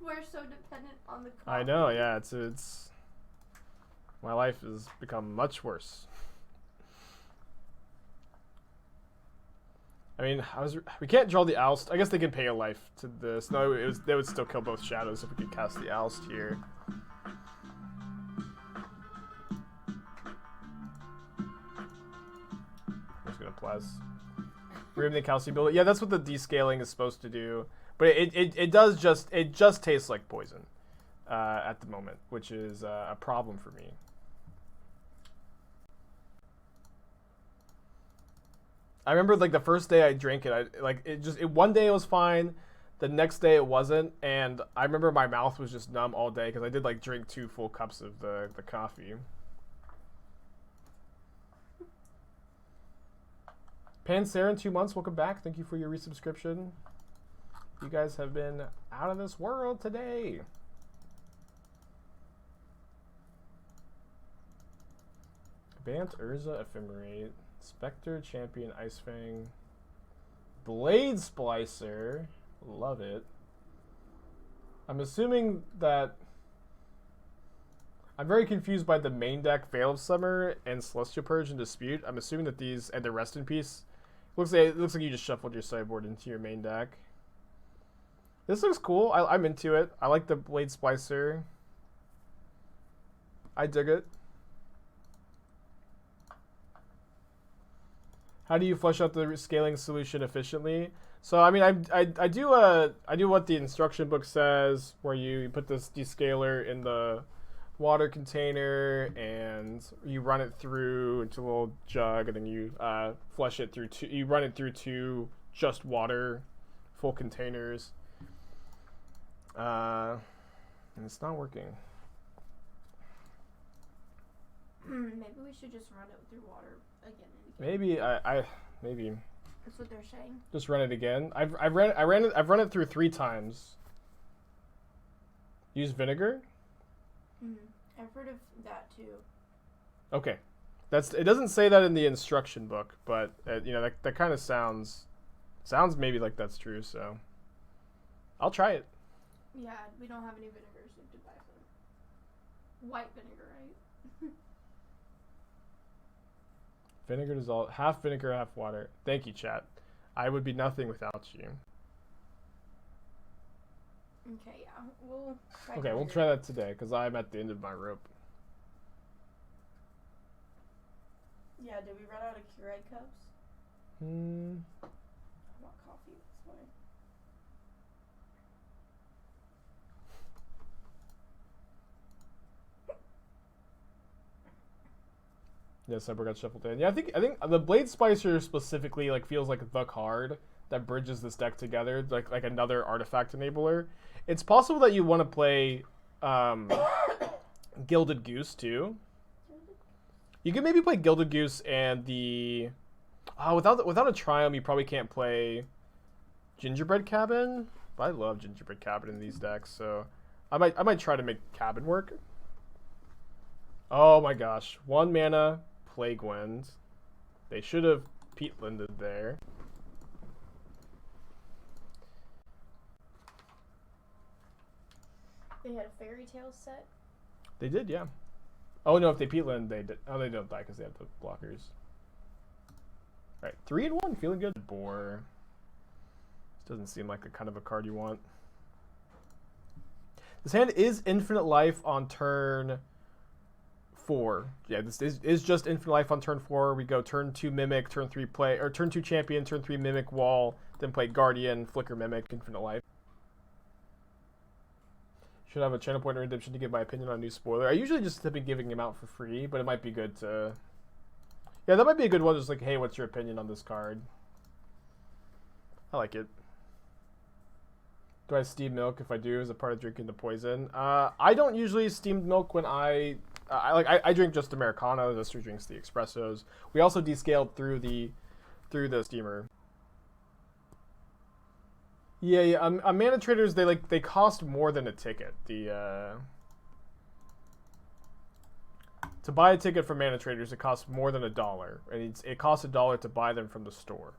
we're so dependent on the coffee. I know, yeah. It's my life has become much worse. I mean, we can't draw the Oust. I guess they can pay a life to this. No, they would still kill both shadows if we could cast the Oust here. I'm just gonna plus. Remove the calcium builder. Yeah, that's what the descaling is supposed to do. But it just tastes like poison at the moment, which is a problem for me. I remember like the first day I drank it, one day it was fine, the next day it wasn't, and I remember my mouth was just numb all day because I did like drink 2 full cups of the coffee. Pansera in 2 months, welcome back. Thank you for your resubscription. You guys have been out of this world today. Bant, Urza, Ephemerate, Spectre, Champion, Icefang, Blade Splicer, love it. I'm assuming that I'm very confused by the main deck Veil of Summer and Celestial Purge and Dispute. I'm assuming that these and the Rest in Peace it looks like you just shuffled your sideboard into your main deck. This looks cool. I'm into it. I like the Blade Splicer. I dig it. How do you flush out the scaling solution efficiently? So I mean, I do what the instruction book says, where you put this descaler in the water container and you run it through into a little jug, and then you flush it through you run it through 2 just water full containers. And it's not working. Maybe we should just run it through water again and again. Maybe That's what they're saying. Just run it again. I've run it through 3 times. Use vinegar? I've heard of that too. Okay. It doesn't say that in the instruction book, but you know, that kind of sounds maybe like that's true, so I'll try it. Yeah, we don't have any vinegar, so we have to buy some. White vinegar, right? Vinegar dissolve, half vinegar, half water. Thank you, chat. I would be nothing without you. Okay, yeah, we'll try. Okay, we'll try that today because I'm at the end of my rope. Yeah, did we run out of Keurig cups? I want coffee. That's fine. Yeah, Cyber got shuffled in. Yeah, I think the Blade Spicer specifically like feels like the card that bridges this deck together, like another artifact enabler. It's possible that you want to play Gilded Goose too. You could maybe play Gilded Goose and the without a Triumph, you probably can't play Gingerbread Cabin. But I love Gingerbread Cabin in these decks, so I might try to make Cabin work. Oh my gosh, 1 mana Plague Wind. They should have Peatlanded there. They had a Fairy Tale set. They did, yeah. Oh no, if they Peatland, they did. Oh, they don't die because they have the blockers. All right, 3-1, feeling good. Boar. This doesn't seem like the kind of a card you want. This hand is infinite life on turn 4. Yeah, this is just infinite life on turn 4. We go turn 2 Mimic, turn 3 play, or turn 2 Champion, turn 3 Mimic Wall, then play Guardian, Flicker Mimic, infinite life. Should have a channel point of redemption to give my opinion on a new spoiler. I usually just have been giving them out for free, but it might be good to... Yeah, that might be a good one, just like, hey, what's your opinion on this card? I like it. Do I steam milk? If I do, is a part of drinking the poison? I don't usually steam milk when I I drink just Americano. This drinks the espressos. We also descaled through the steamer. Yeah. On Mana Traders, they cost more than a ticket. To buy a ticket from Mana Traders, it costs more than $1, and it costs $1 to buy them from the store.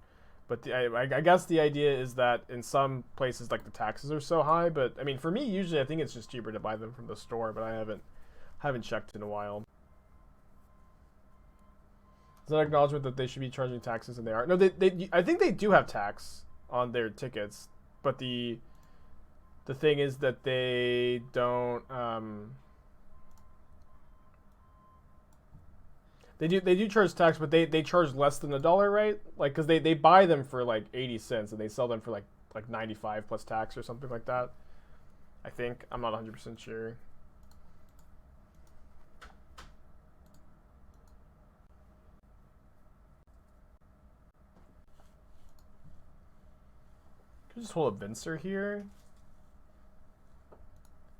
But I guess the idea is that in some places, like, the taxes are so high. But I mean, for me, usually I think it's just cheaper to buy them from the store. But I haven't checked in a while. Is that an acknowledgement that they should be charging taxes, and they are? No, I think they do have tax on their tickets, but the thing is that they don't. They do charge tax, but they charge less than $1, right? Like, because they buy them for like 80 cents and they sell them for like 95 plus tax or something like that. I think. I'm not 100% sure. Can I just hold a Venser here? I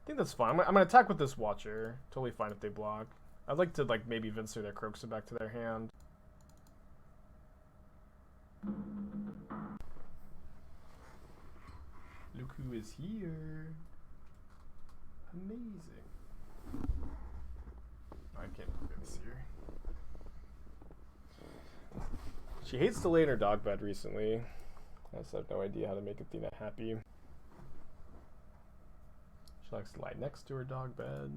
think that's fine. I'm gonna attack with this Watcher. Totally fine if they block. I'd like to, like, maybe Venser their Croxa back to their hand. Look who is here. Amazing. I can't put Venser. She hates to lay in her dog bed recently. I just have no idea how to make Athena happy. She likes to lie next to her dog bed.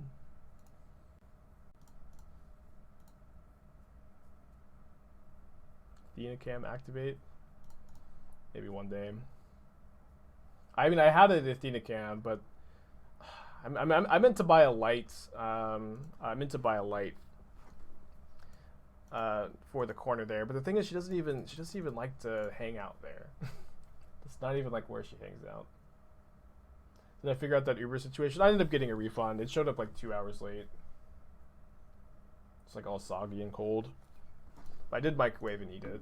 Athena Cam activate. Maybe one day. I mean, I had an Athena Cam, but I meant to buy a light. I meant to buy a light for the corner there. But the thing is, she doesn't even like to hang out there. It's not even like where she hangs out. Did I figure out that Uber situation? I ended up getting a refund. It showed up like 2 hours late. It's like all soggy and cold. But I did microwave and eat it.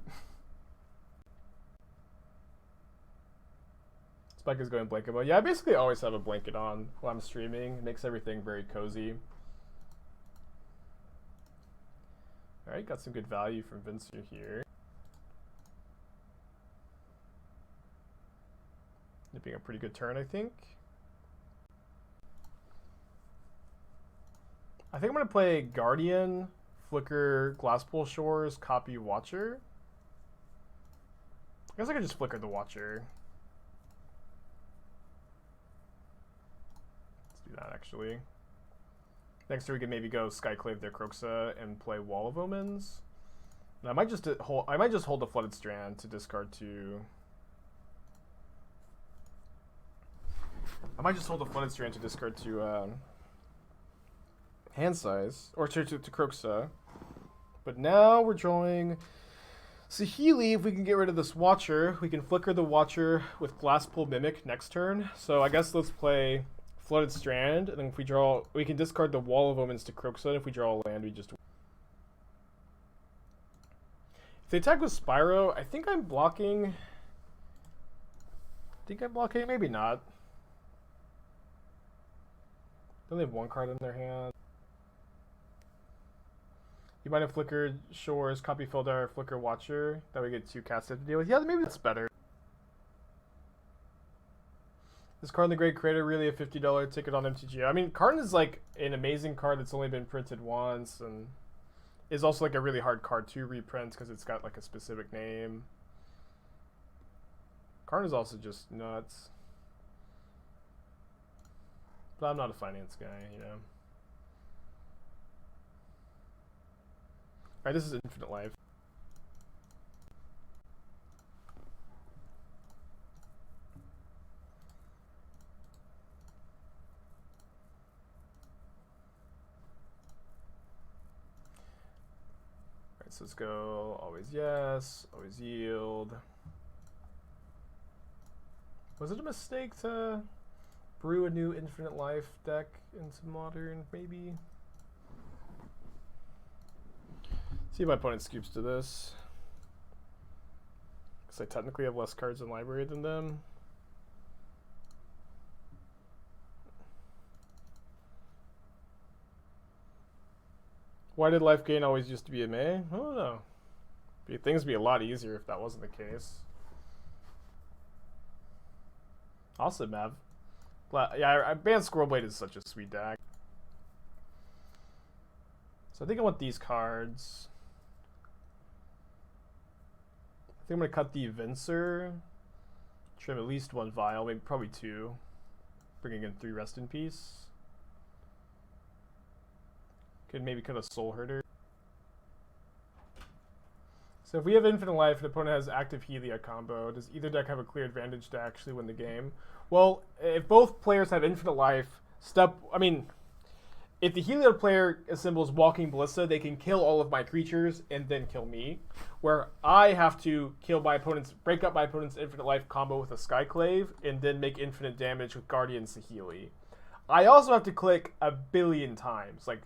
Spike is going blanket mode. Yeah, I basically always have a blanket on while I'm streaming. It makes everything very cozy. Alright, got some good value from Venser here. Nipping a pretty good turn, I think. I think I'm going to play Guardian, Flicker, Glasspool Shores, copy Watcher. I guess I could just flicker the Watcher. Let's do that, actually. Next turn we can maybe go Skyclave their Croxa and play Wall of Omens. And I might just hold the Flooded Strand to discard to... hand size, or to Croxa. But now we're drawing Saheeli. If we can get rid of this Watcher, we can flicker the Watcher with Glasspool Mimic next turn. So I guess let's play Flooded Strand, and then if we draw, we can discard the Wall of Omens to Croxa, and if we draw a land, we just... If they attack with Spyro, I think I'm blocking... Maybe not. Don't they have one card in their hand? You might have flickered Shores, copy Felidar, flicker Watcher. That we get 2 casts to deal with. Yeah, maybe that's better. Is Karn the Great Creator really a $50 ticket on MTGO? I mean, Karn is like an amazing card that's only been printed once, and is also like a really hard card to reprint because it's got like a specific name. Karn is also just nuts. But I'm not a finance guy, you know. Alright, this is Infinite Life. Alright, so let's go always yes, always yield. Was it a mistake to brew a new Infinite Life deck into Modern, maybe? See if my opponent scoops to this. Because I technically have less cards in library than them. Why did life gain always used to be a May? I don't know. Things would be a lot easier if that wasn't the case. Awesome, Mav. Yeah, Banned Squirrelblade is such a sweet deck. So I think I want these cards. I think I'm going to cut the Venser. Trim at least one Vial, maybe probably two. Bringing in 3 Rest in Peace. Could maybe cut a Soulherder. So if we have Infinite Life and the opponent has active Helia combo, does either deck have a clear advantage to actually win the game? Well, if both players have Infinite Life, if the Heliod player assembles Walking Ballista, they can kill all of my creatures and then kill me. Where I have to break up my opponent's Infinite Life combo with a Skyclave and then make infinite damage with Guardian Saheeli. I also have to click a billion times. Like,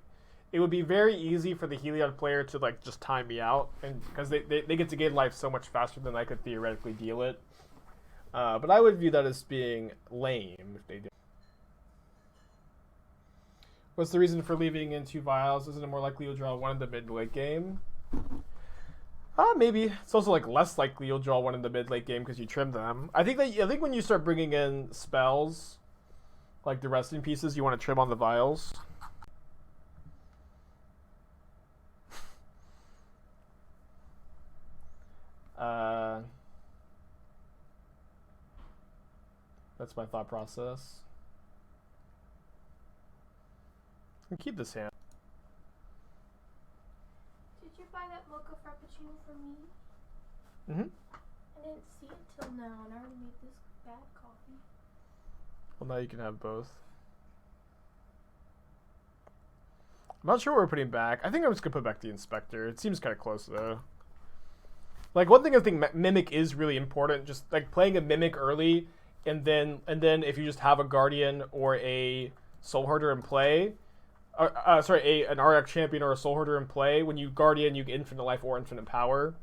it would be very easy for the Heliod player to like just time me out, and because they get to gain life so much faster than I could theoretically deal it. But I would view that as being lame if they did. What's the reason for leaving in 2 Vials? Isn't it more likely you'll draw 1 in the mid-late game? Maybe. It's also like less likely you'll draw 1 in the mid-late game because you trim them. I think when you start bringing in spells, like the Rest in Pieces, you want to trim on the Vials. That's my thought process. I can keep this hand. Did you buy that mocha frappuccino for me? Mm-hmm. I didn't see it till now, and I already made this bad coffee. Well, now you can have both. I'm not sure what we're putting back. I think I'm just gonna put back the Inspector. It seems kind of close though. Like, one thing I think Mimic is really important. Just like playing a Mimic early, and then if you just have a Guardian or a Soulherder in play, an Auriok Champion or a Soulherder in play, when you Guardian, you get infinite life or infinite power.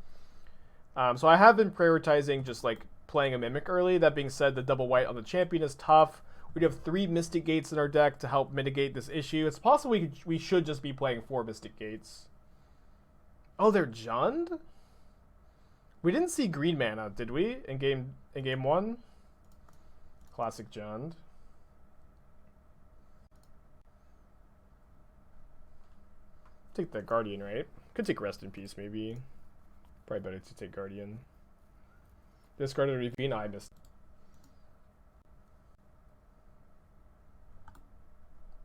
So I have been prioritizing just like playing a Mimic early. That being said, the double white on the Champion is tough. We have 3 Mystic Gates in our deck to help mitigate this issue. It's possible we should just be playing 4 Mystic Gates. Oh, they're Jund? We didn't see green mana, did we? In game 1? Classic Jund. Take that Guardian, right? Could take Rest in Peace, maybe. Probably better to take Guardian. Discarded Ravine, I missed.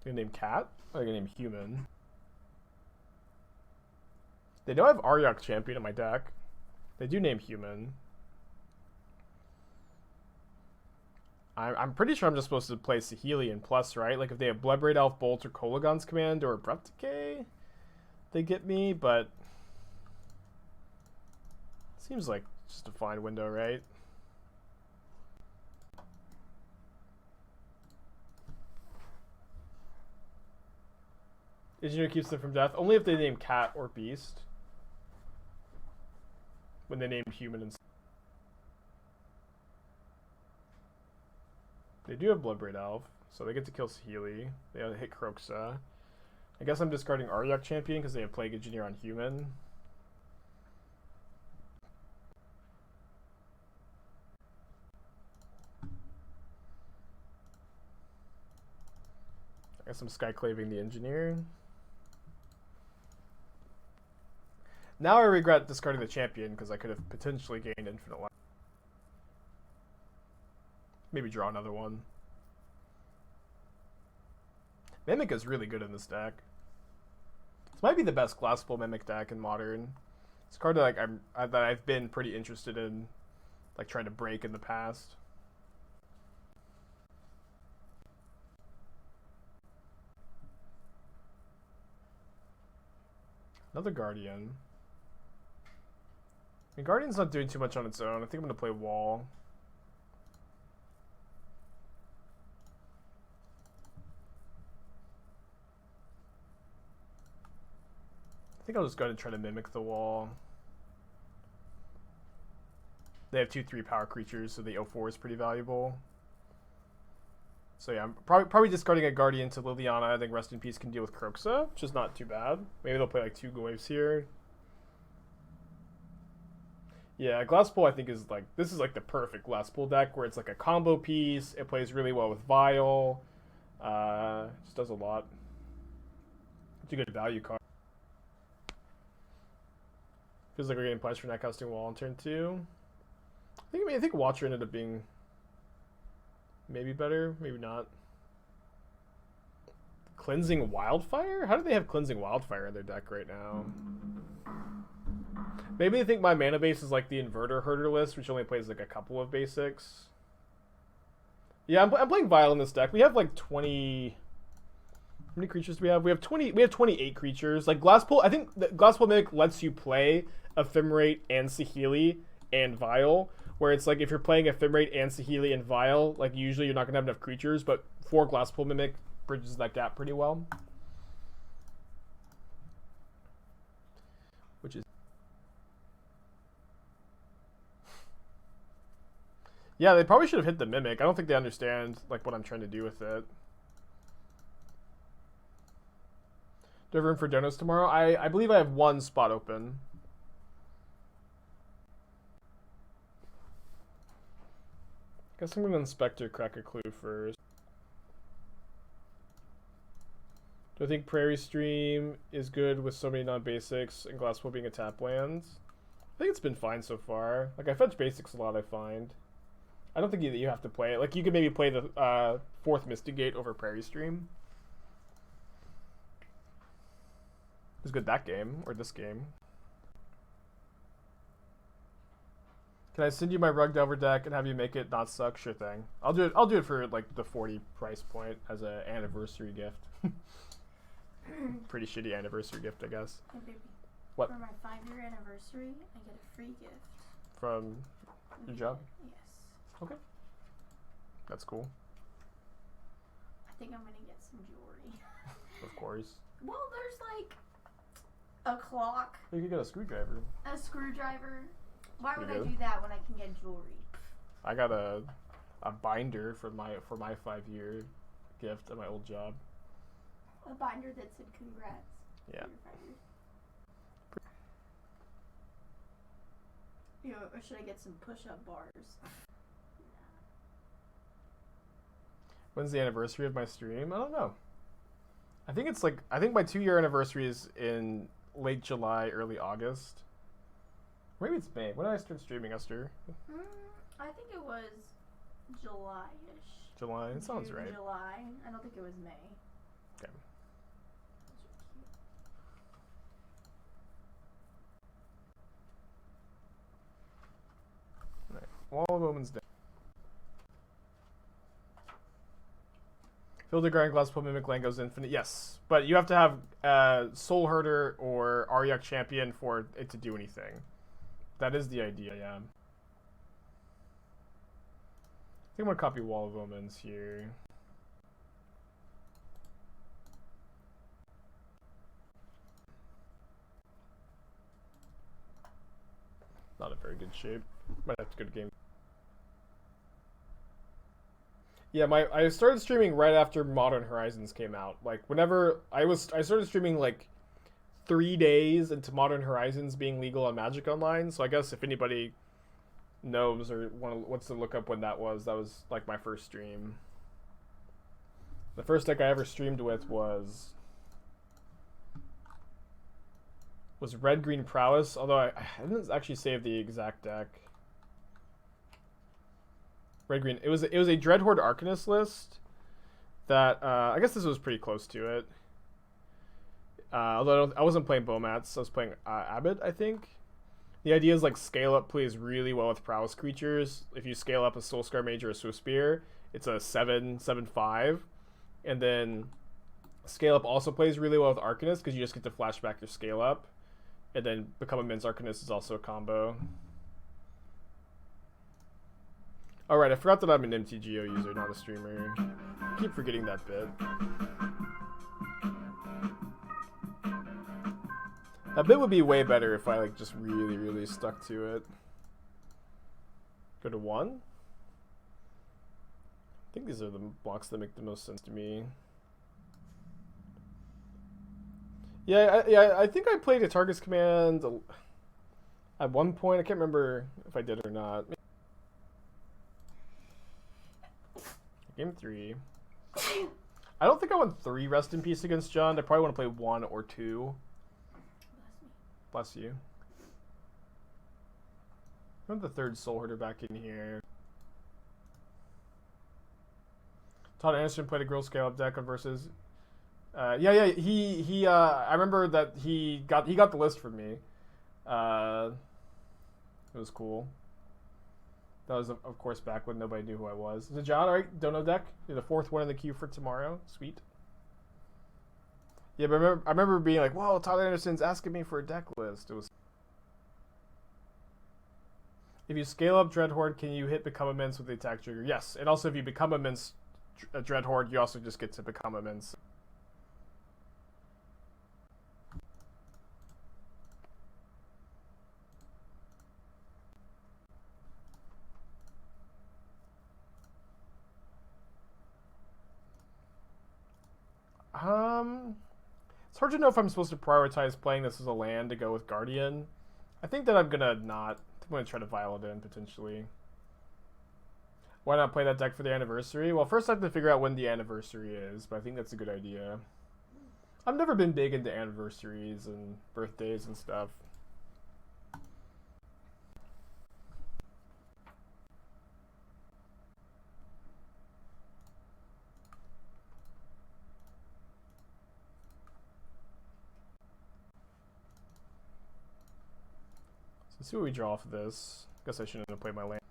Gonna name Cat? Or gonna name Human? They know I have Auriok Champion in my deck. They do name Human. I'm pretty sure I'm just supposed to play Saheeli in plus, right? Like if they have Bloodbraid Elf Bolt or Kolagon's Command or Abrupt Decay, they get me, but seems like just a fine window, right? Engineer keeps them from death only if they name Cat or Beast. When they name Human and they do have Bloodbraid Elf, so they get to kill Saheeli. They hit Kroxa. I guess I'm discarding Auriok Champion because they have Plague Engineer on Human. I guess I'm Skyclaving the Engineer. Now I regret discarding the Champion because I could have potentially gained infinite life. Maybe draw another one. Mimic is really good in this deck. This might be the best Glasspool Mimic deck in Modern. It's a card that that I've been pretty interested in, like trying to break in the past. Another Guardian. I mean, Guardian's not doing too much on its own. I think I'm going to play Wall. I think I'll just go ahead and try to mimic the Wall. They have 2/3 power creatures, so the 0/4 is pretty valuable. So yeah, I'm probably discarding a Guardian to Liliana. I think Rest in Peace can deal with Kroxa, which is not too bad. Maybe they'll play like 2 waves here. Yeah, Glasspool I think is like, this is like the perfect Glasspool deck where it's like a combo piece. It plays really well with Vial. Just does a lot. It's a good value card. Feels like we're getting punished for not casting Wall on turn 2. I think Watcher ended up being maybe better, maybe not. Cleansing Wildfire? How do they have Cleansing Wildfire in their deck right now? Maybe they think my mana base is like the Inverter Herder list, which only plays like a couple of basics. Yeah, I'm playing Vial in this deck. We have like 20... How many creatures do we have? We have 28 creatures. Like Glasspool, I think the Glasspool Mimic lets you play Ephemerate and Saheeli and Vial, where it's like if you're playing Ephemerate and Saheeli and Vial, like usually you're not gonna have enough creatures, but 4 Glasspool Mimic bridges that gap pretty well. Which is... Yeah, they probably should have hit the Mimic. I don't think they understand like what I'm trying to do with it. Do I have room for donos tomorrow? I believe I have 1 spot open. Guess I'm gonna Inspector crack a clue first. Do I think Prairie Stream is good with so many non-basics and Glasspool being a tap land? I think it's been fine so far. Like I fetch basics a lot, I find. I don't think you have to play it. Like you could maybe play the 4th Mystic Gate over Prairie Stream. It was good that game, or this game. Can I send you my Rug Delver deck and have you make it not suck? Sure thing. I'll do it for like the 40 price point as an anniversary gift. Pretty shitty anniversary gift, I guess. Hey, baby. What? For my 5-year anniversary, I get a free gift. From your job? Yes. Okay. That's cool. I think I'm gonna get some jewelry. Of course. Well, there's like a clock, You could get a screwdriver. a screwdriver. Why would Pretty I good. do that when I can get jewelry? I got a binder for my 5-year gift at my old job. A binder that said congrats. Yeah. for your 5 years. You know, or should I get some push-up bars? When's the anniversary of my stream? I don't know. I think it's like, I think my 2-year anniversary is in late July, early August. Maybe it's May. When did I start streaming, Esther? I think it was July-ish. July? It sounds June, right. July. I don't think it was May. Okay. Right. Wall of Omens down. Felidar Guardian, Glasspool Mimic, Land goes infinite. Yes, but you have to have Soulherder or Auriok Champion for it to do anything. That is the idea, yeah. I think I'm going to copy Wall of Omens here. Not a very good shape. Might have to go to game. Yeah, I started streaming right after Modern Horizons came out. Like whenever I started streaming like 3 days into Modern Horizons being legal on Magic Online. So I guess if anybody knows or wants to look up when that was like my first stream. The first deck I ever streamed with was Red Green Prowess, although I didn't actually save the exact deck. Red Green. It was a Dreadhorde Arcanist list that I guess this was pretty close to it. Although I wasn't playing Bomats, I was playing Abbott, I think. The idea is like scale up plays really well with prowess creatures. If you scale up a Soulscar Mage or a Swiftspear, it's a 7/7/5, and then scale up also plays really well with Arcanist because you just get to flashback your scale up, and then become a Men's Arcanist is also a combo. Alright, I forgot that I'm an MTGO user, not a streamer. I keep forgetting that bit. That bit would be way better if I like just really, really stuck to it. Go to 1? I think these are the blocks that make the most sense to me. Yeah, I think I played a Target's Command at one point. I can't remember if I did or not. Game 3. I don't think I won 3 Rest in Peace against John. I probably want to play 1 or 2. Bless you. I have the 3rd Soulherder back in here. Todd Anderson played a Grill Scale Up deck on Versus. Yeah. He. I remember that he got the list from me. It was cool. That was of course back when nobody knew who I was. Is it John? All right, Dono deck. You're the 4th one in the queue for tomorrow. Sweet. Yeah, but I remember being like, "Whoa, Todd Anderson's asking me for a deck list." It was. If you scale up Dreadhorde, can you hit Become Immense with the attack trigger? Yes, and also if you become Immense Dreadhorde, you also just get to become Immense. It's hard to know if I'm supposed to prioritize playing this as a land to go with Guardian. I think that I'm gonna not. I'm gonna try to Vial it in potentially. Why not play that deck for the anniversary? Well, first I have to figure out when the anniversary is, but I think that's a good idea. I've never been big into anniversaries and birthdays and stuff. Let's see what we draw off of this. Guess I shouldn't have played my land.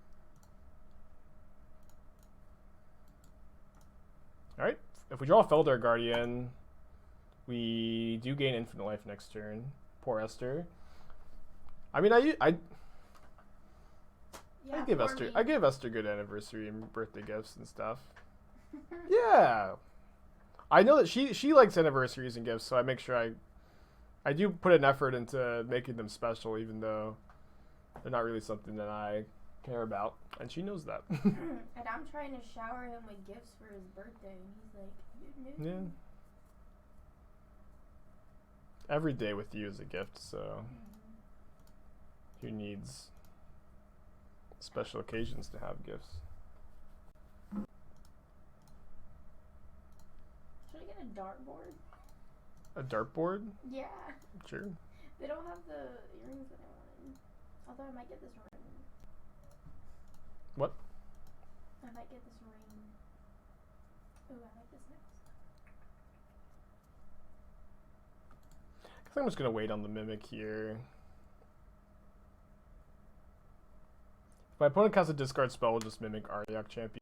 Alright, if we draw a Felidar Guardian, we do gain infinite life next turn. Poor Esther. I mean, I give Esther good anniversary and birthday gifts and stuff. Yeah. I know that she likes anniversaries and gifts, so I make sure I do put an effort into making them special, even though they're not really something that I care about, and she knows that. And I'm trying to shower him with gifts for his birthday, and he's like, "You knew?" Yeah. Every day with you is a gift, so who needs special occasions to have gifts? Should I get a dartboard? A dartboard? Yeah. Sure. They don't have the earrings that I wanted. Although I might get this ring. What? I might get this ring. Ooh, I like this next. I think I'm just gonna wait on the Mimic here. If my opponent casts a discard spell, we'll just Mimic Auriok Champion.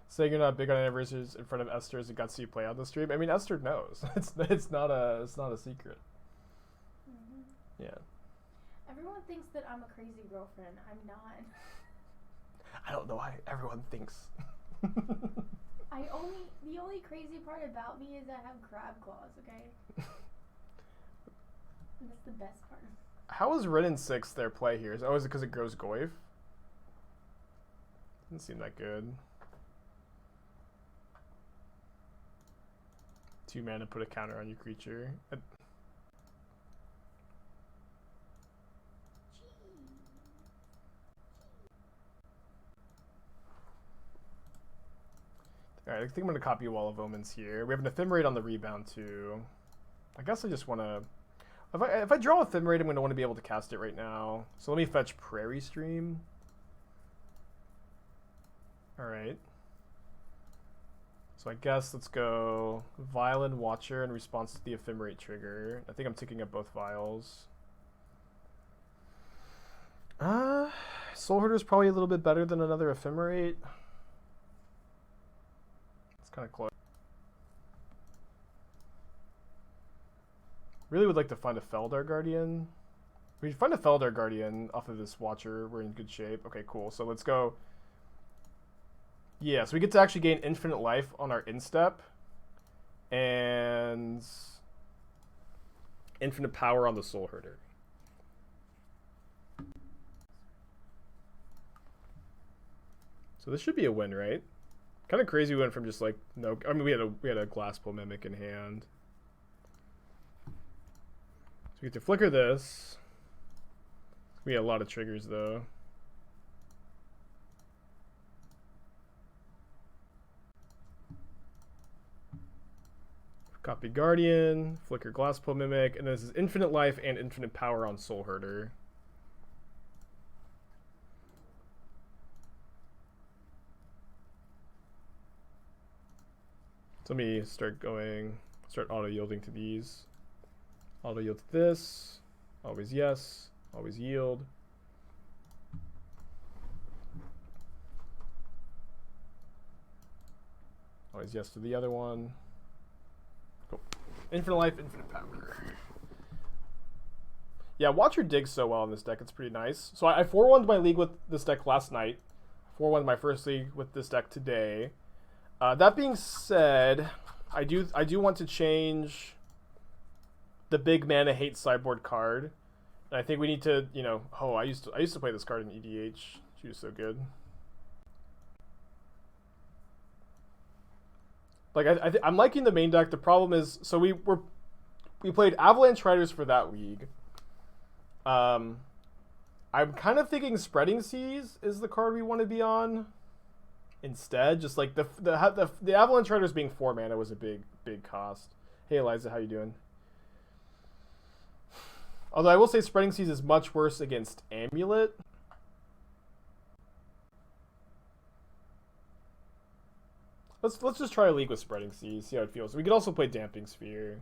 Saying you're not big on anniversaries in front of Esther is a gutsy play on the stream. I mean, Esther knows. It's not a secret. Mm-hmm. Yeah. Everyone thinks that I'm a crazy girlfriend. I'm not. I don't know why everyone thinks. The only crazy part about me is I have crab claws, okay? And that's the best part. How is Red and 6 their play here? Oh, is it because it grows Goyf? Doesn't seem that good. 2 mana, put a counter on your creature. Alright, I think I'm going to copy Wall of Omens here. We have an Ephemerate on the rebound too. I guess I just want to... If I draw Ephemerate, I'm going to want to be able to cast it right now. So let me fetch Prairie Stream. Alright. So I guess let's go Vial and Watcher in response to the Ephemerate trigger. I think I'm ticking up both Vials. Soulherder is probably a little bit better than another Ephemerate. It's kind of close. Really would like to find a Felidar Guardian. If we find a Felidar Guardian off of this Watcher, we're in good shape. Okay, cool. So let's go. Yeah, so we get to actually gain infinite life on our instep. And infinite power on the Soulherder. So this should be a win, right? Kind of crazy we went from just like no. I mean, we had a Glasspool Mimic in hand. So we get to flicker this. We had a lot of triggers though. Copy Guardian, flicker Glasspool Mimic, and this is infinite life and infinite power on Soulherder. So let me start auto yielding to these. Auto yield to this. Always yes. Always yield. Always yes to the other one. Cool. Infinite life, infinite power. Yeah, Watcher digs so well in this deck. It's pretty nice. So I 4-1'd my league with this deck last night. 4-1'd my first league with this deck today. That being said, I do want to change the big mana hate sideboard card. And I think we need to, you know, I used to play this card in EDH. She was so good. Like I'm liking the main deck. The problem is, so we played Avalanche Riders for that league. I'm kind of thinking Spreading Seas is the card we want to be on instead. Just like the Avalanche Riders being 4 mana was a big cost. Hey Eliza, how you doing? Although I will say Spreading Seas is much worse against Amulet. Let's just try a league with Spreading Seas, see how it feels. We could also play Damping Sphere.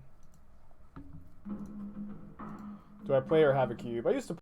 Do I play or have a cube? I used to.